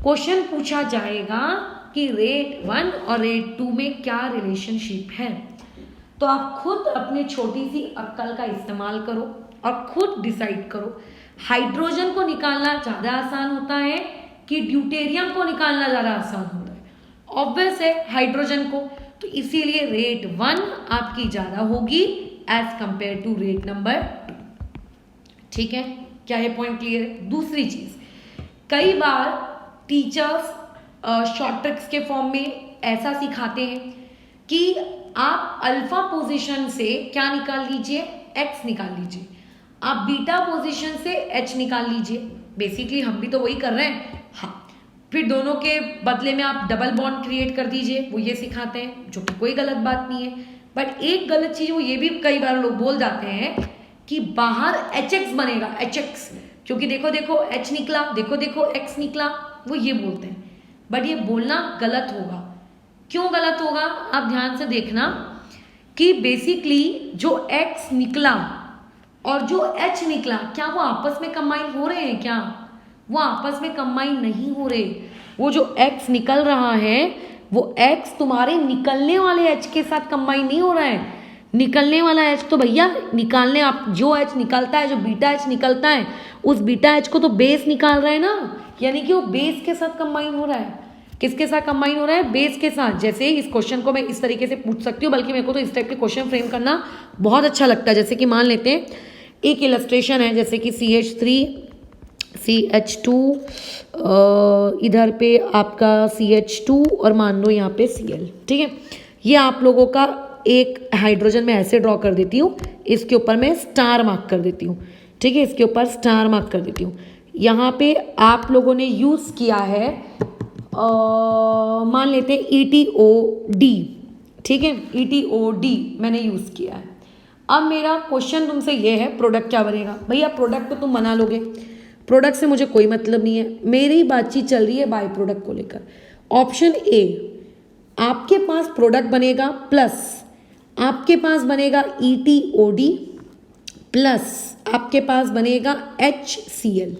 क्वेश्चन पूछा जाएगा कि रेट 1 और रेट 2 में क्या रिलेशनशिप है? तो आप खुद अपनी छोटी सी अक्ल का इस्तेमाल करो और खुद डिसाइड करो, हाइड्रोजन को निकालना ज़्यादा आसान होता है कि ड्यूटेरियम को निकालना ज़्यादा आसान होता है? ऑब्वियस है हाइड्रोजन को, तो इसीलिए रेट 1 आपकी ज़्यादा होगी as compare to rate number 2। ठीक है, क्या ये पॉइंट क्लियर है? दूसरी चीज़, कई बार टीचर्स शॉर्ट ट्रिक्स के फॉर्म में ऐसा सिखाते हैं कि आप अल्फा पोजीशन से क्या निकाल लीजिए? X निकाल लीजिए। आप बीटा पोजीशन से H निकाल लीजिए, बेसिकली हम भी तो वही कर रहे हैं। हाँ, फिर दोनों के बदले में आप डबल बॉन्ड क्रिएट कर दीजिए, वो ये सिखाते हैं, जो कि कोई गलत बात नहीं है। बट एक गलत चीज वो ये भी कई बार लोग बोल जाते हैं कि बाहर HX बनेगा, HX, क्योंकि देखो देखो H निकला, देखो देखो X निकला, वो ये बोलते हैं। बट ये बोलना गलत होगा। क्यों गलत होगा, आप ध्यान से देखना कि बेसिकली जो X निकला और जो H निकला, क्या वो आपस में कंबाइन हो रहे हैं? क्या वो आपस में कंबाइन नहीं हो रहे। वो जो X निकल रहा है वो X तुम्हारे निकलने वाले H के साथ कंबाइन नहीं हो रहा है। निकलने वाला H तो भैया निकालने, आप जो H निकलता है, जो बीटा H निकलता है, उस बीटा H को तो बेस निकाल रहे हैं ना, यानी कि वो बेस के साथ कंबाइन हो रहा है। किसके साथ कंबाइन हो रहा है? बेस के साथ। जैसे इस क्वेश्चन को मैं इस तरीके से पूछ सकती हूँ, बल्कि मेरे को तो इस टाइप के क्वेश्चन फ्रेम करना बहुत अच्छा लगता है। जैसे कि मान लेते हैं एक इलस्ट्रेशन है, जैसे कि CH3 CH2, इधर पे आपका CH2 और मान लो यहाँ पे Cl, ठीक है। ये आप लोगों का एक हाइड्रोजन में ऐसे ड्रॉ कर देती हूँ, इसके ऊपर मैं स्टार मार्क कर देती हूँ, ठीक है, इसके ऊपर स्टार मार्क कर देती हूँ। यहाँ पे आप लोगों ने यूज़ किया है, मान लेते हैं ETOD, ठीक है, ETOD मैंने यूज़ किया है। अब मेरा क्वेश्चन तुमसे ये है, प्रोडक्ट क्या बनेगा? भैया प्रोडक्ट तो तुम बना लोगे, प्रोडक्ट से मुझे कोई मतलब नहीं है, मेरी बातचीत चल रही है बाय प्रोडक्ट को लेकर। ऑप्शन ए, आपके पास प्रोडक्ट बनेगा प्लस आपके पास बनेगा ETOD प्लस आपके पास बनेगा HCl।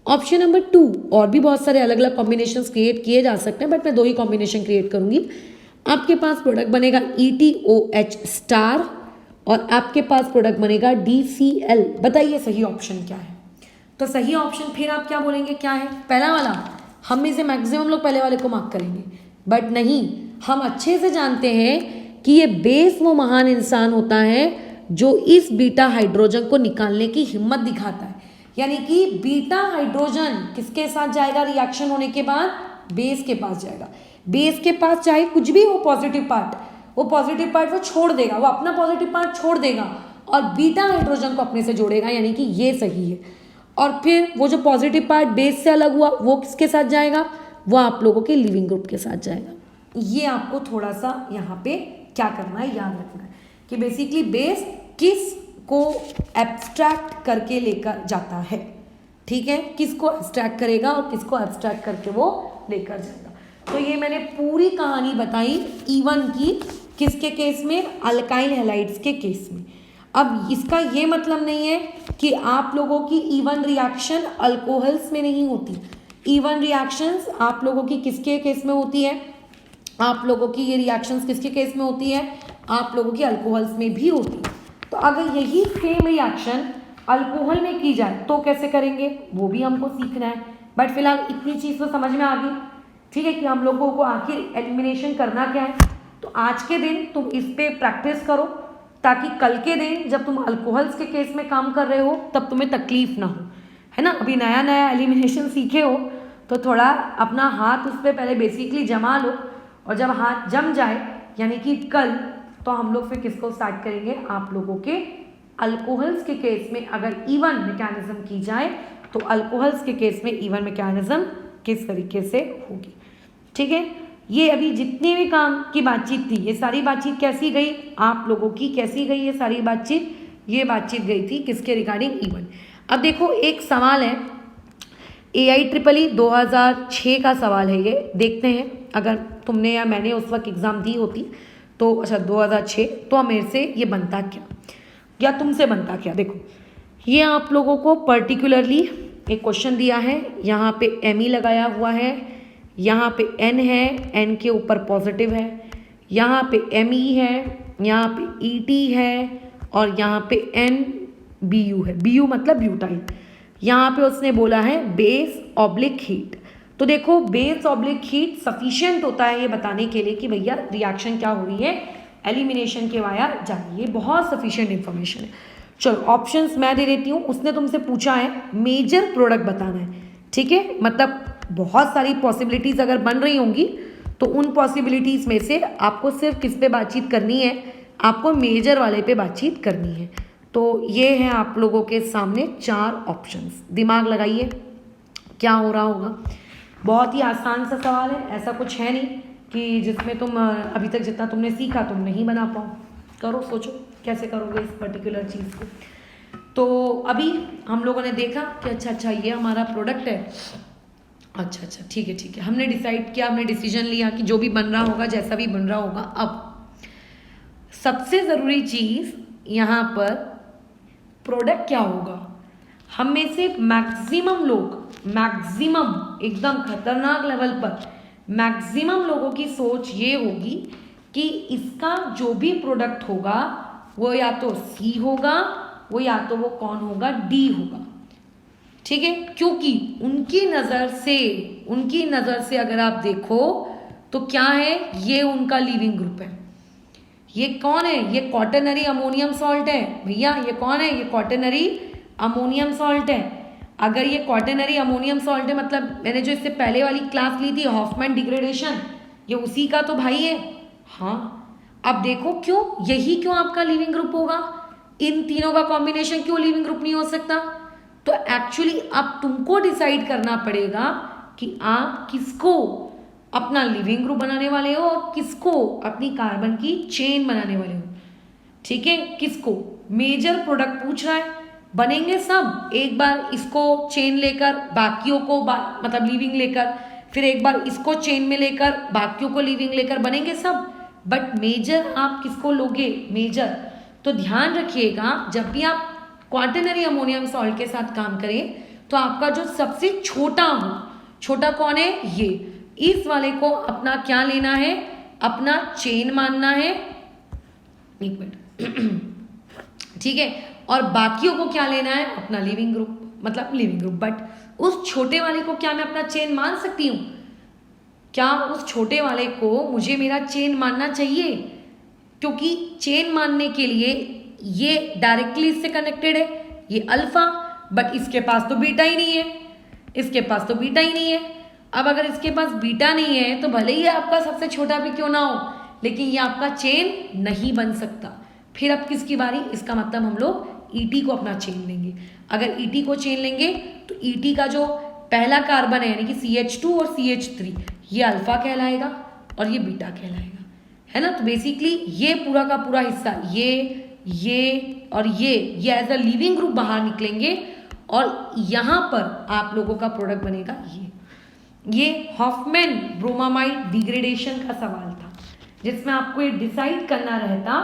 ऑप्शन नंबर 2, और भी बहुत सारे अलग अलग कॉम्बिनेशंस क्रिएट किए जा सकते हैं, बट मैं 2 ही कॉम्बिनेशन क्रिएट करूंगी। आपके पास प्रोडक्ट बनेगा ETOH स्टार और आपके पास प्रोडक्ट बनेगा DCl। बताइए सही ऑप्शन क्या है? तो सही ऑप्शन फिर आप क्या बोलेंगे, क्या है? पहला वाला। हम में से मैक्सिमम लोग पहले वाले को मार्क करेंगे, बट नहीं, हम अच्छे से जानते हैं कि ये बेस वो महान इंसान होता है जो इस बीटा हाइड्रोजन को निकालने की हिम्मत दिखाता है। यानी कि बीटा हाइड्रोजन किसके साथ जाएगा रिएक्शन होने के बाद? बेस के पास जाएगा। बेस के पास चाहे कुछ भी हो पॉजिटिव पार्ट, वो पॉजिटिव पार्ट वो छोड़ देगा, वो अपना पॉजिटिव पार्ट छोड़ देगा और बीटा हाइड्रोजन को अपने से जोड़ेगा, यानी कि ये सही है। और फिर वो जो पॉजिटिव पार्ट बेस से अलग हुआ वो किसके साथ जाएगा? वो आप लोगों के लिविंग ग्रुप के साथ जाएगा। ये आपको थोड़ा सा यहाँ पे क्या करना है, याद रखना है कि बेसिकली बेस किस को एब्स्ट्रैक्ट करके लेकर जाता है, ठीक है, किसको एब्स्ट्रैक्ट करेगा और किसको एब्स्ट्रैक्ट करके वो लेकर जाएगा। तो ये मैंने पूरी कहानी बताई E1 की, किसके केस में? अल्काइल हैलाइड्स के केस में। अब इसका ये मतलब नहीं है कि आप लोगों की E1 रिएक्शन अल्कोहल्स में नहीं होती। E1 रिएक्शंस आप लोगों की किसके केस में होती है? आप लोगों की ये रिएक्शंस किसके केस में होती है? आप लोगों की अल्कोहल्स में भी होती है। तो अगर यही सेम रिएक्शन अल्कोहल में की जाए तो कैसे करेंगे, वो भी हमको सीखना है। बट फिलहाल इतनी चीज़ तो समझ में आ गई, ठीक है, कि हम लोगों को आखिर एलिमिनेशन करना क्या है। तो आज के दिन तुम इस पे प्रैक्टिस करो, ताकि कल के दिन जब तुम अल्कोहल्स के केस में काम कर रहे हो तब तुम्हें तकलीफ ना हो, है ना। अभी नया नया एलिमिनेशन सीखे हो तो थोड़ा अपना हाथ उस पर पहले बेसिकली जमा लो, और जब हाथ जम जाए यानी कि कल, तो हम लोग फिर किसको स्टार्ट करेंगे? आप लोगों के अल्कोहल्स के केस में अगर E1 मैकेनिज्म की जाए तो अल्कोहल्स के केस में E1 मैकेनिज्म किस तरीके से होगी, ठीक है। ये अभी जितनी भी काम की बातचीत थी, ये सारी बातचीत कैसी गई आप लोगों की? कैसी गई ये सारी बातचीत? ये बातचीत गई थी किसके रिगार्डिंग? E1। अब देखो एक सवाल है, AIEEE 2006 का सवाल है ये, देखते हैं अगर तुमने या मैंने उस वक्त एग्ज़ाम दी होती तो, अच्छा 2006, तो मेरे से ये बनता क्या या तुमसे बनता क्या? देखो ये आप लोगों को पर्टिकुलरली एक क्वेश्चन दिया है, यहाँ पे Me लगाया हुआ है, यहाँ पे N है, N के ऊपर पॉजिटिव है, यहाँ पे Me है, यहाँ पे Et है और यहाँ पे NBu है, Bu मतलब ब्यूटाइल। यहाँ पे उसने बोला है बेस ऑब्लिक हीट। तो देखो बेस ऑब्लिक हीट सफिशिएंट होता है ये बताने के लिए कि भैया रिएक्शन क्या हो रही है, एलिमिनेशन के वाया जा रही है, बहुत सफिशिएंट इन्फॉर्मेशन है। चलो ऑप्शंस मैं दे देती हूँ। उसने तुमसे पूछा है मेजर प्रोडक्ट बताना है, ठीक है, मतलब बहुत सारी पॉसिबिलिटीज़ अगर बन रही होंगी तो उन पॉसिबिलिटीज़ में से आपको सिर्फ किस पे बातचीत करनी है? आपको मेजर वाले पे बातचीत करनी है। तो ये है आप लोगों के सामने 4 ऑप्शंस। दिमाग लगाइए क्या हो रहा होगा। बहुत ही आसान सा सवाल है, ऐसा कुछ है नहीं कि जिसमें तुम अभी तक जितना तुमने सीखा तुम नहीं बना पाओ। करो, सोचो कैसे करोगे इस पर्टिकुलर चीज़ को। तो अभी हम लोगों ने देखा कि अच्छा ये हमारा प्रोडक्ट है। अच्छा ठीक है, हमने डिसाइड किया, हमने डिसीजन लिया कि जो भी बन रहा होगा, जैसा भी बन रहा होगा। अब सबसे ज़रूरी चीज़ यहाँ पर प्रोडक्ट क्या होगा। हम में से मैक्सिमम लोग, मैक्सिमम एकदम खतरनाक लेवल पर मैक्सिमम लोगों की सोच ये होगी कि इसका जो भी प्रोडक्ट होगा वो या तो सी होगा, वो या तो वो कौन होगा, डी होगा। ठीक है, क्योंकि उनकी नज़र से अगर आप देखो तो क्या है, ये उनका लीविंग ग्रुप है। ये कौन है, ये क्वाटरनरी अमोनियम सॉल्ट है भैया। ये कौन है, ये क्वाटरनरी अमोनियम सॉल्ट है। अगर ये क्वाटरनरी अमोनियम सॉल्ट है मतलब मैंने जो इससे पहले वाली क्लास ली थी हॉफमैन डिग्रेडेशन, ये उसी का तो भाई है। हाँ, अब देखो क्यों, यही क्यों आपका लीविंग ग्रुप होगा। इन तीनों का कॉम्बिनेशन क्यों लीविंग ग्रुप नहीं हो सकता। तो एक्चुअली अब तुमको डिसाइड करना पड़ेगा कि आप किसको अपना लिविंग ग्रुप बनाने वाले हो और किसको अपनी कार्बन की चेन बनाने वाले हो। ठीक है, किसको मेजर प्रोडक्ट पूछ रहा है, बनेंगे सब। एक बार इसको चेन लेकर बाकियों को मतलब लिविंग लेकर, फिर एक बार इसको चेन में लेकर बाकियों को लिविंग लेकर, बनेंगे सब। बट मेजर आप किसको लोगे, मेजर। तो ध्यान रखिएगा जब भी आप क्वाटरनरी अमोनियम सॉल्ट के साथ काम करें तो आपका जो सबसे छोटा हो, छोटा कौन है, ये, इस वाले को अपना क्या लेना है, अपना चेन मानना है। एक मिनट, ठीक है। और बाकियों को क्या लेना है, अपना लिविंग ग्रुप, मतलब लिविंग ग्रुप। बट उस छोटे वाले को क्या मैं अपना चेन मान सकती हूँ, क्या उस छोटे वाले को मुझे मेरा चेन मानना चाहिए। क्योंकि चेन मानने के लिए ये डायरेक्टली इससे कनेक्टेड है, ये अल्फा, बट इसके पास तो बीटा ही नहीं है, इसके पास तो बीटा ही नहीं है। अब अगर इसके पास बीटा नहीं है तो भले ही आपका सबसे छोटा भी क्यों ना हो, लेकिन ये आपका चेन नहीं बन सकता। फिर अब किसकी बारी, इसका मतलब हम लोग ईटी को अपना चेन लेंगे। अगर ईटी को चेन लेंगे तो ईटी का जो पहला कार्बन है यानी कि CH2 और CH3, ये अल्फा कहलाएगा और ये बीटा कहलाएगा, है ना। तो बेसिकली ये पूरा का पूरा हिस्सा, ये और ये एज अ लिविंग ग्रुप बाहर निकलेंगे और यहाँ पर आप लोगों का प्रोडक्ट बनेगा ये हॉफमैन ब्रोमामाइड डिग्रेडेशन का सवाल था, जिसमें आपको ये डिसाइड करना रहता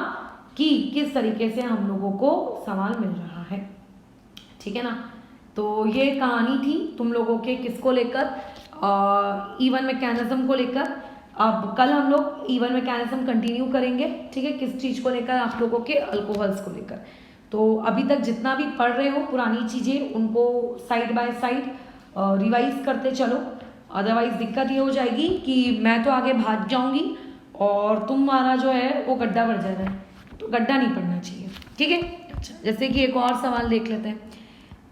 कि किस तरीके से हम लोगों को सवाल मिल रहा है। ठीक है ना। तो ये कहानी थी तुम लोगों के किसको लेकर, इवन मैकेनिज्म को लेकर। अब कल हम लोग इवन मैकेनिज्म कंटिन्यू करेंगे। ठीक है, किस चीज़ को लेकर, आप लोगों के अल्कोहल्स को लेकर। तो अभी तक जितना भी पढ़ रहे हो पुरानी चीज़ें, उनको साइड बाय साइड रिवाइज करते चलो। अदरवाइज दिक्कत ये हो जाएगी कि मैं तो आगे भाग जाऊंगी और तुम्हारा जो है वो गड्ढा भर जाना है, तो गड्ढा नहीं पड़ना चाहिए। ठीक है। अच्छा, जैसे कि एक और सवाल देख लेते हैं।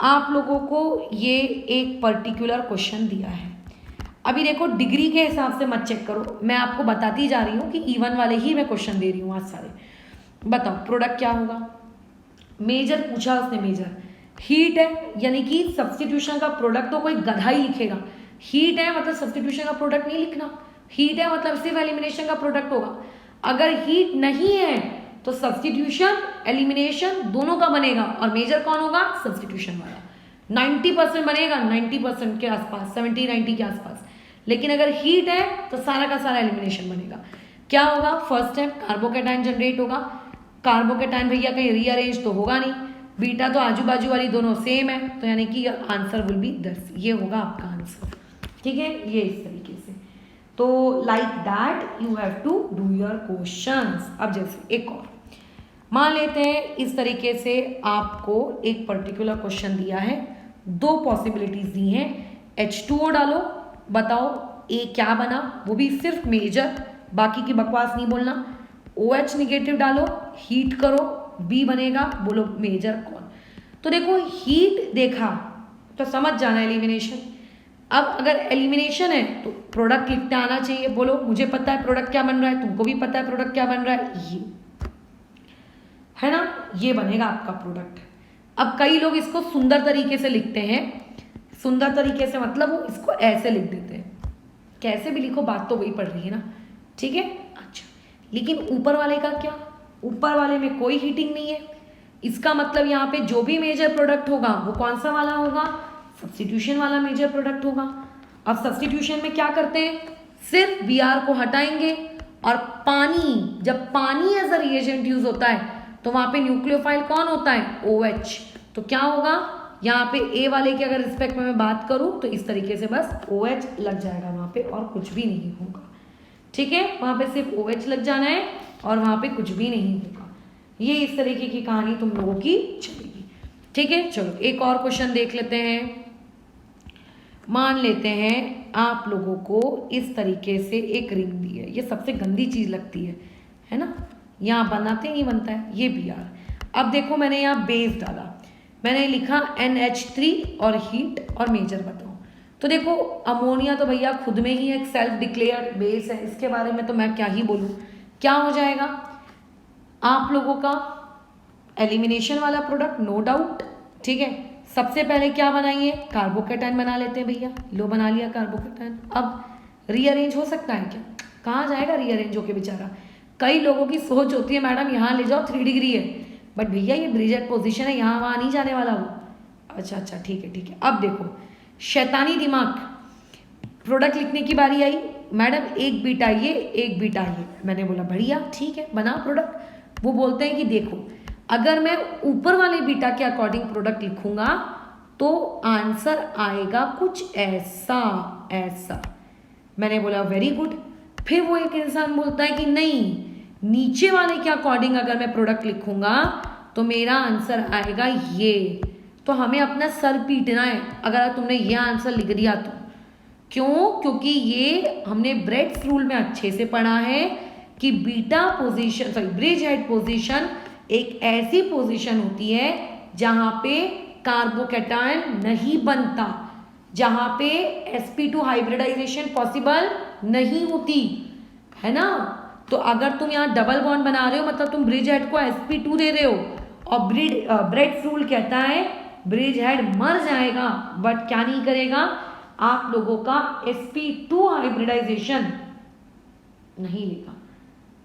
आप लोगों को ये एक पर्टिकुलर क्वेश्चन दिया है। अभी देखो डिग्री के हिसाब से मत चेक करो, मैं आपको बताती जा रही हूँ कि इवन वाले ही मैं क्वेश्चन दे रही हूँ आज सारे। बताओ प्रोडक्ट क्या होगा। मेजर पूछा उसने, मेजर हीट है, यानी कि सब्सटीट्यूशन का प्रोडक्ट तो कोई गधा ही लिखेगा। हीट है मतलब सब्सटीट्यूशन का प्रोडक्ट नहीं लिखना, हीट है मतलब सिर्फ एलिमिनेशन का प्रोडक्ट होगा। अगर हीट नहीं है तो सब्सटीट्यूशन एलिमिनेशन दोनों का बनेगा, और मेजर कौन होगा, सब्सटीट्यूशन वाला। 90% बनेगा, 90% के आसपास, 70-90 के आसपास। लेकिन अगर हीट है तो सारा का सारा एलिमिनेशन बनेगा। क्या होगा, फर्स्ट स्टेप कार्बोकेटाइन जनरेट होगा। कार्बोकेटाइन भैया कहीं रीअरेंज तो होगा नहीं, बीटा तो आजू बाजू वाली दोनों सेम है, तो यानी कि आंसर विल बी 10, ये होगा आपका आंसर। ठीक है, ये इस तरीके से। तो like that you have to do your questions. अब जैसे एक और मान लेते हैं, इस तरीके से आपको एक पर्टिकुलर क्वेश्चन दिया है, 2 पॉसिबिलिटीज दी हैं। H2O डालो, बताओ ए क्या बना, वो भी सिर्फ मेजर, बाकी की बकवास नहीं बोलना। OH निगेटिव डालो, हीट करो, बी बनेगा, बोलो मेजर कौन। तो देखो हीट देखा तो समझ जाना एलिमिनेशन। अब अगर एलिमिनेशन है तो प्रोडक्ट लिखते आना चाहिए। बोलो मुझे पता है प्रोडक्ट क्या बन रहा है, तुमको भी पता है प्रोडक्ट क्या बन रहा है। ये है ना, ये बनेगा आपका प्रोडक्ट। अब कई लोग इसको सुंदर तरीके से लिखते हैं, सुंदर तरीके से मतलब वो इसको ऐसे लिख देते हैं, कैसे भी लिखो बात तो वही पड़ रही है ना, ठीक है। अच्छा, लेकिन ऊपर वाले का क्या, ऊपर वाले में कोई हीटिंग नहीं है, इसका मतलब यहाँ पे जो भी मेजर प्रोडक्ट होगा वो कौन सा वाला होगा, सब्स्टिट्यूशन वाला मेजर प्रोडक्ट होगा। अब सब्स्टिट्यूशन में क्या करते हैं, सिर्फ बी आर को हटाएंगे और पानी, जब पानी एज अ रिएजेंट यूज होता है तो वहां पे न्यूक्लियोफाइल कौन होता है, OH। तो क्या होगा यहाँ पे ए वाले की अगर रिस्पेक्ट में मैं बात करूं तो इस तरीके से बस OH लग जाएगा वहां पे और कुछ भी नहीं होगा, ठीक है। वहां पे सिर्फ OH लग जाना है और वहां पे कुछ भी नहीं होगा। ये इस तरीके की कहानी तुम लोगों की चलेगी, ठीक है। चलो एक और क्वेश्चन देख लेते हैं। मान लेते हैं आप लोगों को इस तरीके से एक रिंग दी है, ये सबसे गंदी चीज लगती है ना, यहाँ बनाते नहीं बनता है ये बी आर। अब देखो मैंने यहाँ बेस डाला, मैंने लिखा NH3 और हीट और मेजर बताओ। तो देखो अमोनिया तो भैया खुद में ही एक सेल्फ डिक्लेयर्ड बेस है, इसके बारे में तो मैं क्या ही बोलूँ। क्या हो जाएगा आप लोगों का एलिमिनेशन वाला प्रोडक्ट, नो डाउट, ठीक है। सबसे पहले क्या बनाइए, कार्बोकेटाइन बना लेते हैं भैया, लो बना लिया कार्बोकेटाइन। अब रीअरेंज हो सकता है क्या, कहाँ जाएगा रीअरेंज होके बेचारा। कई लोगों की सोच होती है मैडम यहाँ ले जाओ 3 डिग्री है, बट भैया ये ब्रिजेट पोजीशन है, यहाँ वहाँ नहीं जाने वाला वो। अच्छा ठीक है। अब देखो शैतानी दिमाग, प्रोडक्ट लिखने की बारी आई, मैडम एक बीटा ये एक बीटा ये, मैंने बोला बढ़िया ठीक है बना प्रोडक्ट। वो बोलते हैं कि देखो अगर मैं ऊपर वाले बीटा के अकॉर्डिंग प्रोडक्ट लिखूंगा तो आंसर आएगा कुछ ऐसा ऐसा। मैंने बोला वेरी गुड। फिर वो एक इंसान बोलता है कि नहीं, नीचे वाले के अकॉर्डिंग अगर मैं प्रोडक्ट लिखूंगा तो मेरा आंसर आएगा ये। तो हमें अपना सर पीटना है अगर तुमने ये आंसर लिख दिया तो। क्यों, क्योंकि ये हमने ब्रेड्स रूल में अच्छे से पढ़ा है कि beta position sorry bridge head position एक ऐसी पोजीशन होती है जहां पे कार्बोकेटायन नहीं बनता, जहां पे sp2 हाइब्रिडाइजेशन पॉसिबल नहीं होती, है ना। तो अगर तुम यहाँ डबल बॉन्ड बना रहे हो मतलब तुम ब्रिज हेड को sp2 दे रहे हो, और ब्रेड्स रूल कहता है ब्रिज हेड मर जाएगा बट क्या नहीं करेगा, आप लोगों का sp2 हाइब्रिडाइजेशन नहीं लेगा,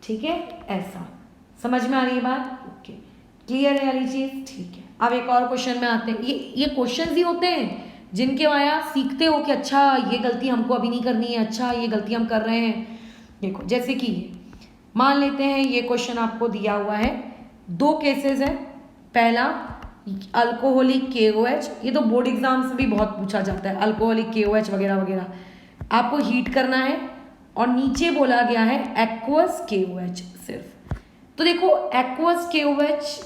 ठीक है। ऐसा समझ में आ रही है बात, ओके क्लियर है वाली चीज, ठीक है। अब एक और क्वेश्चन में आते हैं। ये क्वेश्चन ही होते हैं जिनके वहाँ सीखते हो कि अच्छा ये गलती हमको अभी नहीं करनी है, अच्छा ये गलती हम कर रहे हैं। देखो जैसे कि मान लेते हैं ये क्वेश्चन आपको दिया हुआ है, 2 केसेस है। पहला अल्कोहलिक KOH, ये तो बोर्ड एग्जाम्स में भी बहुत पूछा जाता है, अल्कोहलिक KOH वगैरह वगैरह। आपको हीट करना है और नीचे बोला गया है एक्वस KOH सिर्फ। तो देखो एक्वस KOH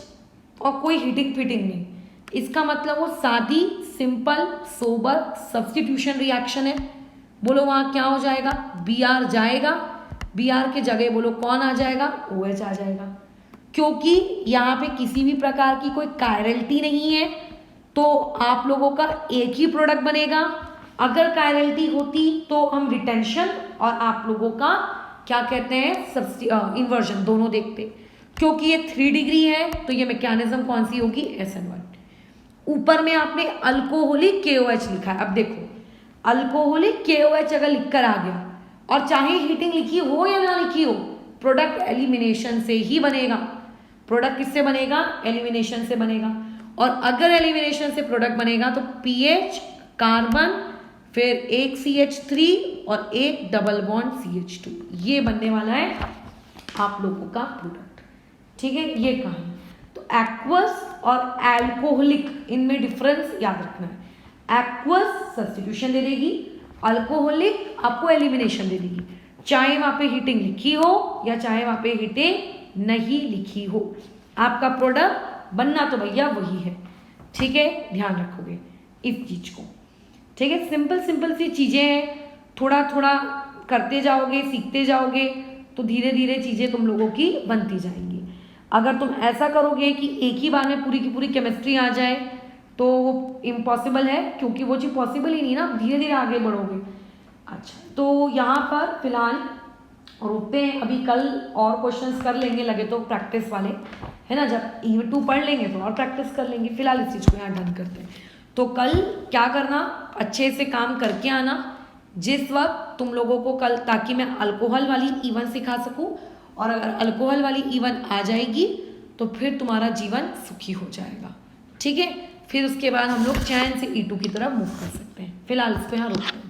और कोई हीटिंग फिटिंग नहीं, इसका मतलब वो सादी सिंपल सोबर सब्स्टिट्यूशन रिएक्शन है। बोलो वहाँ क्या हो जाएगा, Br जाएगा, Br के जगह बोलो कौन आ जाएगा, OH आ जाएगा। क्योंकि यहाँ पे किसी भी प्रकार की कोई कायरलिटी नहीं है तो आप लोगों का एक ही प्रोडक्ट बनेगा। अगर कायरलिटी होती तो हम रिटेंशन और आप लोगों का क्या कहते हैं इन्वर्जन दोनों देखते। क्योंकि ये 3 डिग्री है तो ये मैकेनिज्म कौन सी होगी, SN1। ऊपर में आपने अल्कोहलिक KOH लिखा है। अब देखो अल्कोहलिक KOH अगर लिखकर आ गया और चाहे हीटिंग लिखी हो या ना लिखी हो, प्रोडक्ट एलिमिनेशन से ही बनेगा। प्रोडक्ट किससे बनेगा, एलिमिनेशन से बनेगा। और अगर एलिमिनेशन से प्रोडक्ट बनेगा तो PH कार्बन फिर एक CH3 और एक डबल बॉन्ड CH2, ये बनने वाला है आप लोगों का प्रोडक्ट, ठीक है। ये कहानी तो एक्वस और अल्कोहलिक इनमें डिफरेंस याद रखना है। एक्वस सब्स्टिट्यूशन दे देगी, अल्कोहलिक आपको एलिमिनेशन दे देगी, चाहे वहां पे हीटिंग लिखी हो या चाहे वहां पे हीटिंग नहीं लिखी हो, आपका प्रोडक्ट बनना तो भैया वही है, ठीक है। ध्यान रखोगे इस चीज को, ठीक है। सिंपल सिंपल सी चीजें हैं, थोड़ा थोड़ा करते जाओगे सीखते जाओगे तो धीरे धीरे चीजें तुम लोगों की बनती जाएंगी। अगर तुम ऐसा करोगे कि एक ही बार में पूरी की पूरी केमिस्ट्री आ जाए तो वो इम्पॉसिबल है, क्योंकि वो चीज़ पॉसिबल ही नहीं ना, धीरे धीरे आगे बढ़ोगे। अच्छा तो यहाँ पर फिलहाल रुकते हैं, अभी कल और क्वेश्चंस कर लेंगे, लगे तो प्रैक्टिस वाले, है ना। जब E2 पढ़ लेंगे तो और प्रैक्टिस कर लेंगे। फिलहाल इस चीज़ को यहाँ डन करते हैं। तो कल क्या करना, अच्छे से काम करके आना जिस वक्त तुम लोगों को कल, ताकि मैं अल्कोहल वाली E1 सिखा सकूं, और अगर अल्कोहल वाली E1 आ जाएगी तो फिर तुम्हारा जीवन सुखी हो जाएगा। ठीक है, फिर उसके बाद हम लोग चैन से E2 की तरफ मूव कर सकते हैं। फिलहाल इसको यहाँ रोकते हैं।